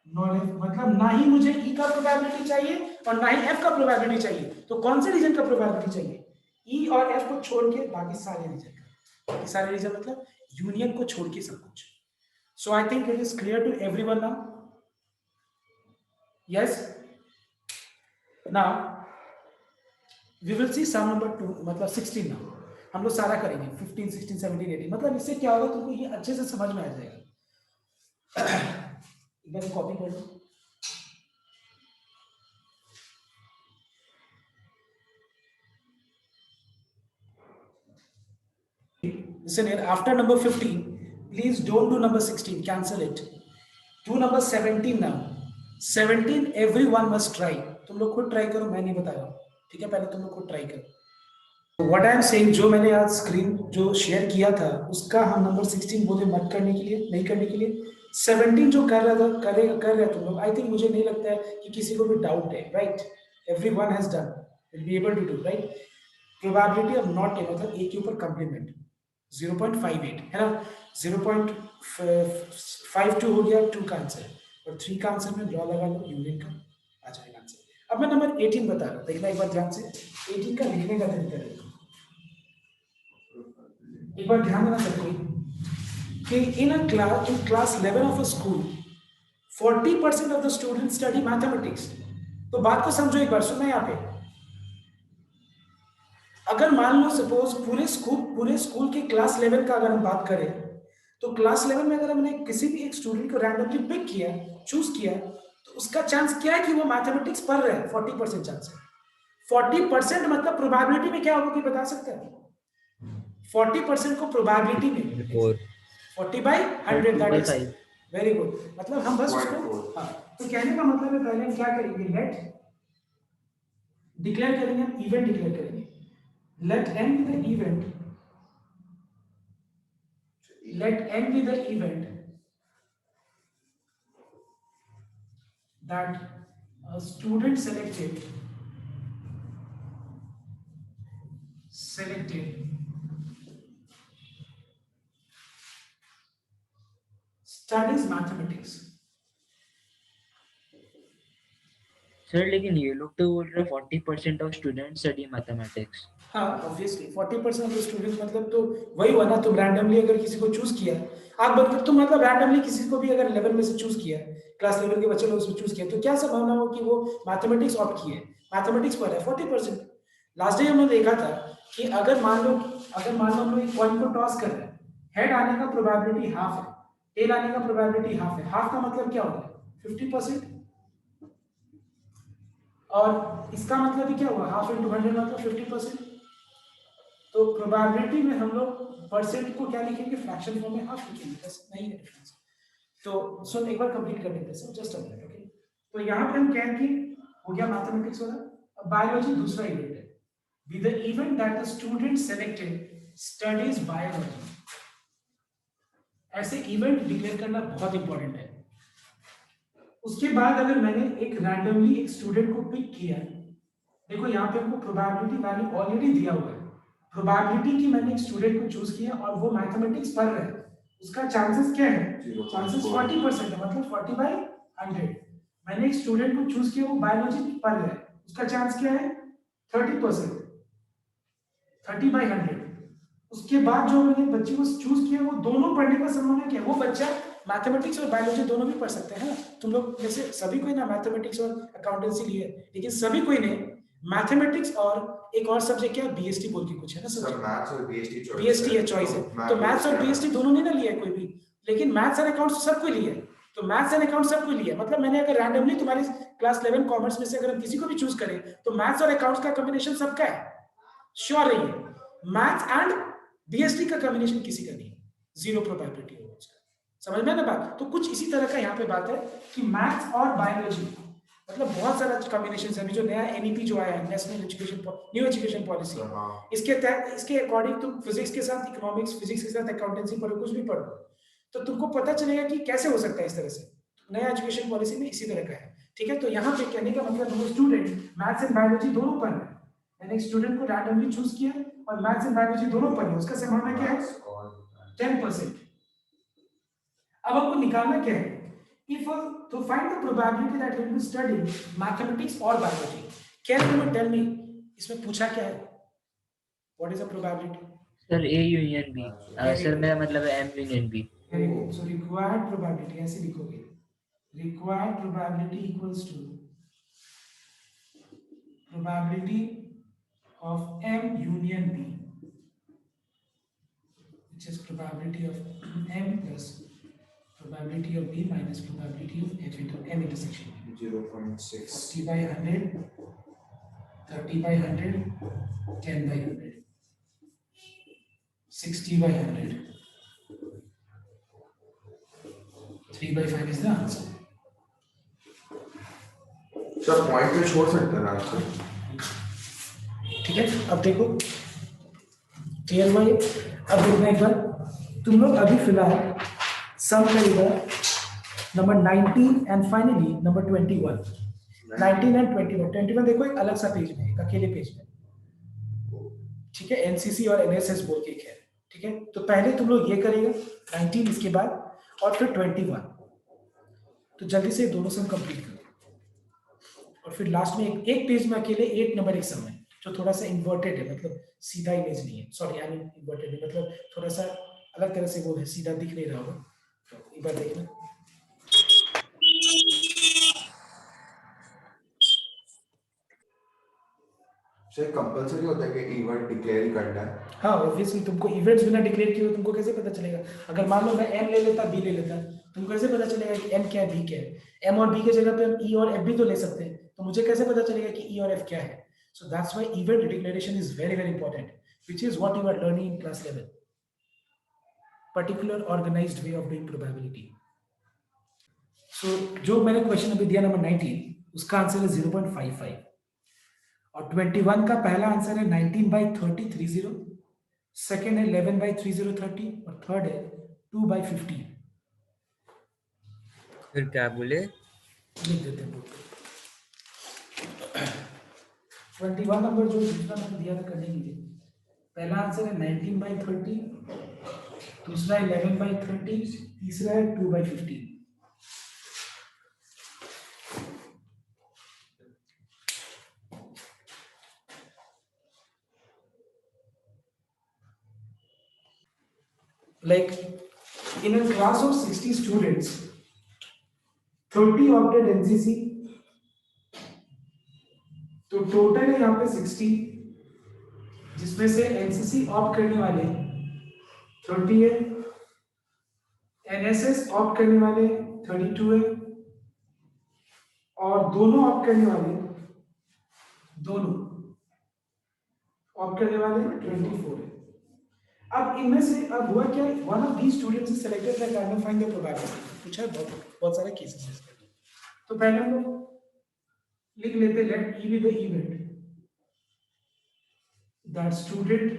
nor F, मतलब ना ही मुझे ई का प्रोबेबिलिटी चाहिए और ना ही एफ का प्रोबेबिलिटी चाहिए, तो कौन से रीजन का प्रोबेबिलिटी चाहिए? ई और एफ को छोड़ के बाकी सारे रीजन का। बाकी सारे रीजन मतलब यूनियन को छोड़ के सब कुछ। So I think it is clear to everyone now? Yes? Now we will see some number 2, मतलब 16 नाउ। हम लोग सारा करेंगे 15, 16, 17, 18। मतलब इससे क्या होगा, तुमको ये अच्छे से समझ में आ जाएगा। एक बार कॉपी कर लो। Listen here, after number 15, please don't do number 16, cancel it. Do number 17 now. 17 everyone must try. तुम लोग खुद ट्राई करो, मैं नहीं बता रहा हूँ, ठीक है? पहले तुम लोग खुद ट्राई करो। What I am saying, जो मैंने आज स्क्रीन जो शेयर किया था उसका हम नंबर 16 बोले मत करने के लिए, नहीं करने के लिए। 17 जो कर रहा था कर रहे तुम लोग, आई थिंक मुझे नहीं लगता है कि किसी को भी डाउट है, right? Everyone has done, will be able to do, right? Probability of not A मतलब ए के ऊपर कंप्लीमेंट 0.58 है ना? 0.52 हो गया 2 का आंसर, और 3 का आंसर में लॉ लगा लो, यूनियन का आ जाएगा आंसर। अब मैं नंबर 18 बता रहा हूँ, देखना एक बार ध्यान से। 18 का लिखने का तरीका देखो, एक बार ध्यान देना सबको कि इन class 11 of a school 40% of the students study mathematics. तो बात को समझो एक बार, सुनना यहाँ पे। अगर मान लो सपोज पूरे स्कूल के क्लास 11 का अगर हम बात करें, तो क्लास 11 में अगर हमने किसी भी एक स्टूडेंट को रैंडमली पिक किया, चूज किया, तो उसका चांस क्या है कि वो मैथमेटिक्स पढ़ रहा है? 40% चांस है। 40% मतलब प्रोबेबिलिटी में क्या होगा, कोई बता सकता है? 40% को प्रोबेबिलिटी में 40/100, दैट इज वेरी गुड। मतलब हम बस उसको, हाँ, तो कहने का मतलब है पहले हम क्या करेंगे, लेट डिक्लेयर करेंगे, हम इवेंट डिक्लेयर करेंगे। let n be the event, let n be the event that a student selected studies mathematics. Sir लेकिन ये लोग तो बोल रहे 40% ऑफ स्टूडेंट स्टडी मैथमेटिक्स। हाँ ऑब्वियसली 40% ऑफ स्टूडेंट्स, मतलब तो वही हुआ ना, तुम रैंडमली अगर किसी को चूज किया, आप मतलब तुम मतलब रैंडमली किसी को भी अगर 11 में से चूज किया, क्लास 11 के बच्चे ने उसमें चूज किया, तो क्या संभावना हो कि वो मैथमेटिक्स ऑप्ट किए, मैथमेटिक्स पर है 40%। लास्ट डे हमने देखा था कि अगर मान लो हम लोग एक कॉइन को टॉस कर रहे हैं, हेड आने का प्रोबेबिलिटी हाफ है, टेल आने का प्रोबेबिलिटी हाफ है, हाफ का मतलब क्या होता है 50%, और इसका मतलब भी क्या हुआ, हाफ इंटू 100 मतलब 50%। तो प्रोबेबिलिटी में हम लोग परसेंट को क्या लिखेंगे, फ्रैक्शन फॉर्म में हाफ लिखेंगे, बस नहीं है डिफरेंस। तो सुन एक बार कंप्लीट कर लेते हैं सब, जस्ट अ मिनट, ओके। तो यहाँ पे हम कहें कि हो गया मैथमेटिक्स वाला। अब बायोलॉजी दूसरा इवेंट है, B the event that the student selected studies biology. ऐसे इवेंट डिक्लेयर करना बहुत इंपॉर्टेंट है। उसके बाद अगर मैंने एक रैंडमली एक स्टूडेंट को पिक किया, देखो यहाँ पे हमको प्रोबेबिलिटी वैल्यू ऑलरेडी दिया हुआ है, प्रोबेबिलिटी की मैंने एक स्टूडेंट को चूज किया और वो मैथमेटिक्स पढ़ रहा है, उसका चांसेस क्या है, चांसेस 40% है, मतलब 40/100। मैंने एक स्टूडेंट को चूज किया, वो बायोलॉजी पढ़ रहा है, उसका चांस क्या है 30%, 30/100। उसके बाद जो मैंने बच्चे को चूज किया, वो दोनों पढ़ने का संभावना क्या है, वो बच्चा मैथमेटिक्स और बायोलॉजी दोनों भी पढ़ सकते हैं ना। तुम लोग जैसे सभी कोई ना मैथमेटिक्स और अकाउंटेंसी लिए, लेकिन सभी कोई ने मैथमेटिक्स और एक और सब्जेक्ट क्या बीएसटी बोल के कुछ है ना सब्जेक्ट, मैथ्स और बीएसटी चॉइस बीएसटी है, चॉइस है। तो मैथ्स और बीएसटी दोनों ने ना लिया है कोई भी, लेकिन मैथ्स एंड अकाउंट्स सबको लिया है। तो मैथ्स एंड अकाउंट्स सबको लिया, मतलब मैंने अगर रैंडमली तुम्हारी क्लास 11 कॉमर्स में से अगर हम किसी को भी चूज करें, तो मैथ्स और अकाउंट्स का कॉम्बिनेशन सबका है, श्योर रहिए। मैथ्स एंड बीएसटी का कॉम्बिनेशन किसी का नहीं, जीरो प्रोबेबिलिटी होगा उसका, समझ में ना बात। तो कुछ इसी तरह का यहाँ पे बात है कि मैथ्स और बायोलॉजी मतलब बहुत सारा कॉम्बिनेशन है। अभी जो नया एनईपी जो आया है, national education new education policy, इसके तहत इसके अकॉर्डिंग तुम फिजिक्स के साथ इकोनॉमिक्स, फिजिक्स के साथ अकाउंटेंसी पढ़ो, कुछ भी पढ़ो, तो तुमको पता चलेगा कि कैसे हो सकता है इस तरह से। नया एजुकेशन पॉलिसी में इसी तरह का है, ठीक है। तो यहाँ पे कहने का मतलब वो स्टूडेंट मैथ्स एंड बायोलॉजी दोनों पढ़ रहे हैं, मैंने एक स्टूडेंट को रैंडमली चूज किया और मैथ्स एंड बायोलॉजी दोनों पढ़ रहे, उसका संभावना क्या है 10%। अब आपको निकालना क्या है, if to find the probability that he will be studying mathematics or biology, can you tell me इसमें पूछा क्या है, what is the probability? Sir A union B, sir मेरा मतलब है M union B. Very good. So required probability ऐसे लिखोगे, required probability equals to probability of M union B, which is probability of M plus probability of B minus probability of F into M intersection. 0.6 40/100, 30/100, 10/100, 60/100. 3/5 is the answer. Sir point में छोड़ सकते हैं ना answer, ठीक है। अब देखो clear हुआ ये। अब देखना एक बार, तुम लोग अभी फिलहाल सम करेगा number 19 and finally number 21। 19 and 21 देखो एक अलग सा पेज में, एक अकेले पेज में, ठीक है। एनसीसी और एनएसएस बोल के एक है, ठीक है। तो पहले तुम लोग ये करेगा 19, इसके बाद और फिर 21। तो जल्दी से दोनों सम कंप्लीट करो और फिर लास्ट में एक पेज में अकेले 8 नंबर एक सम है जो थोड़ा सा इन्वर्टेड है, मतलब सीधा इमेज नहीं है, सॉरी आई मीन इन्वर्टेड है, मतलब थोड़ा सा अलग तरह से वो है, सीधा दिख नहीं रहा होगा। तो एक बार देखना, सर कंपलसरी होता है कि इवेंट डिक्लेयर करना है। हाँ ऑब्वियसली तुमको इवेंट्स बिना डिक्लेयर किए तुमको कैसे पता चलेगा। अगर मान लो मैं एम ले लेता, बी ले लेता, तुमको कैसे पता चलेगा कि एम क्या है, बी क्या है। एम और बी के जगह पे हम ई और एफ भी तो ले सकते हैं, तो मुझे कैसे पता चलेगा कि ई और एफ क्या है। So that's why event declaration is very very important, which is what you are learning in class 11, particular organised way of doing probability. So जो मैंने क्वेश्चन अभी दिया नंबर 19, उसका आंसर है 0.55। और 21 का पहला आंसर है 19/30 30, सेकेंड है 11/30 30 और थर्ड है 2/15। फिर क्या बोले? लिख देते हैं बोर्ड पे। 21 नंबर जो दूसरा मैंने दिया था करने के लिए, पहला आंसर है 19/30, दूसरा 11/30, तीसरा है 2/15। Like in a class of 60 students, 30 opted NCC, तो टोटल है यहाँ पे 60, जिसमें से एनसीसी ऑप्ट करने वाले 30 है, एनएसएस ऑप्ट करने वाले 32 है, और दोनों ऑप्ट करने वाले 24 है। अब इनमें से अब हुआ क्या, one of these students is selected that I will find the probability. पूछा है बहुत सारे केसेस है इसमें। तो पहले हम लोग लिख लेते let E be the event that student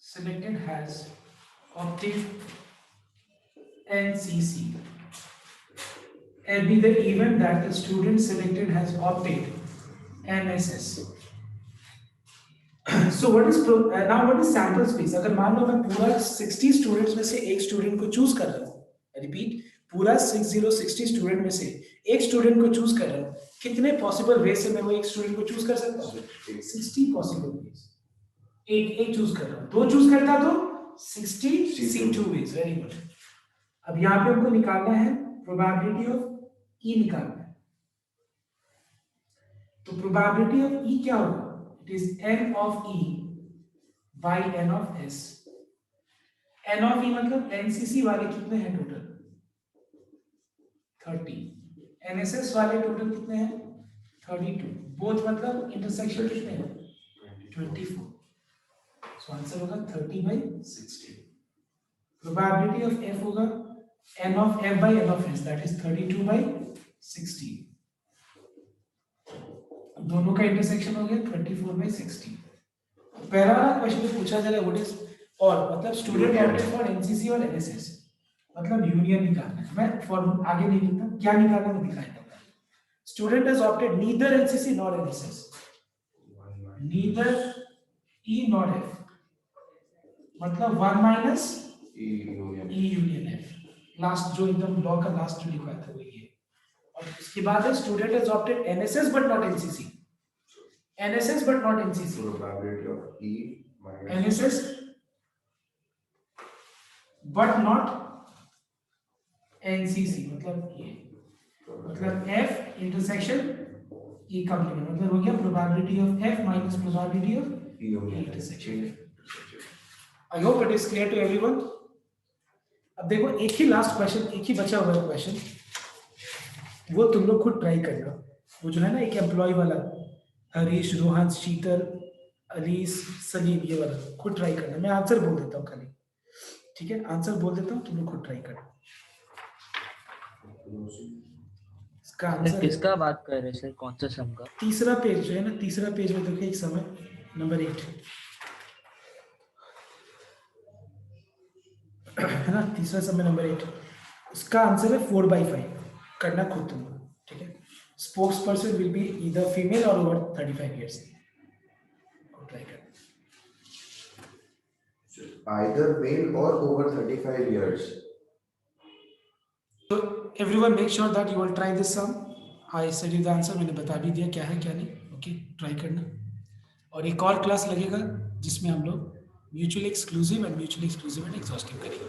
selected has obtained NCC, and be the event that the student selected has obtained NSS. So what is now what is sample space? अगर मान लो मैं पूरा 60 स्टूडेंट्स में से एक student को choose कर रहा हूँ, रिपीट, पूरा 60 स्टूडेंट में से एक स्टूडेंट को चूज कर रहा हूँ, कितने पॉसिबल वे से मैं वो एक स्टूडेंट को चूज कर सकता हूँ? 60 पॉसिबल वेज। एक चूज कर रहा हूँ, दो चूज करता तो 60 C2 वेज। Very good. अब यहाँ पे हमको निकालना है प्रोबेबिलिटी ऑफ ई निकालना है। तो प्रोबेबिलिटी ऑफ ई क्या होगा? It is n of e by n of s। n of e मतलब एनसीसी वाले कितने हैं टोटल? 30। एनएसएस वाले टोटल कितने हैं? 32। बोथ मतलब इंटरसेक्शन कितने हैं? 24। सो आंसर होगा 30/60। प्रोबेबिलिटी ऑफ f होगा n of f by n of s, that is 32/60। दोनों का इंटरसेक्शन हो गया 24/60। पहला वाला क्वेश्चन में पूछा जा रहा है व्हाट इज और मतलब स्टूडेंट ऑप्टेड फॉर एनसीसी और एनएसएस, मतलब यूनियन निकालना है। मैं फॉर आगे नहीं लिखता, क्या निकालना है दिखाई देता हूं। Student has opted neither NCC nor NSS, neither E nor F, मतलब 1 माइनस ई यूनियन एफ। लास्ट जो एकदम लॉ का लास्ट जो लिखा था वो ये। और इसके बाद है student has opted NSS but not NCC, NSS but not NCC, probability of E minus NSS but not NCC, मतलब ये, मतलब एफ इंटरसेक्शन ई कॉम्प्लीमेंट, मतलब हो गया probability of F minus probability of E intersection. I hope it is clear to everyone. अब देखो एक ही last question, एक ही बचा हुआ है क्वेश्चन, वो तुम लोग खुद ट्राई करना। वो जो है ना एक एम्प्लॉय वाला, हरीश, रोहन, शीतल, अलीस, सलीम, ये वाला खुद ट्राई करना। मैं आंसर बोल देता हूँ खाली, ठीक है? आंसर बोल देता हूँ, तुम लोग खुद ट्राई करना। इसका आंसर किसका बात कर रहे हैं सर? कौन सा सम का? तीसरा पेज जो है ना, तीसरा पेज में देखिए एक समय नंबर 8 है ना, तीसरा समय नंबर 8, इसका आंसर है 4/5। करना खुद तुम, ठीक है? Spokes person will be either female और ओवर 35 इयर्स। ट्राई कर, either male or over 35 years. so everyone make sure that you will try this sum. I said you the answer, मैंने बता भी दिया क्या है क्या नहीं। ओके, ट्राई करना। और एक और क्लास लगेगा जिसमें हम लोग म्यूचुअली एक्सक्लूसिव एंड एग्जॉस्टिव करेंगे।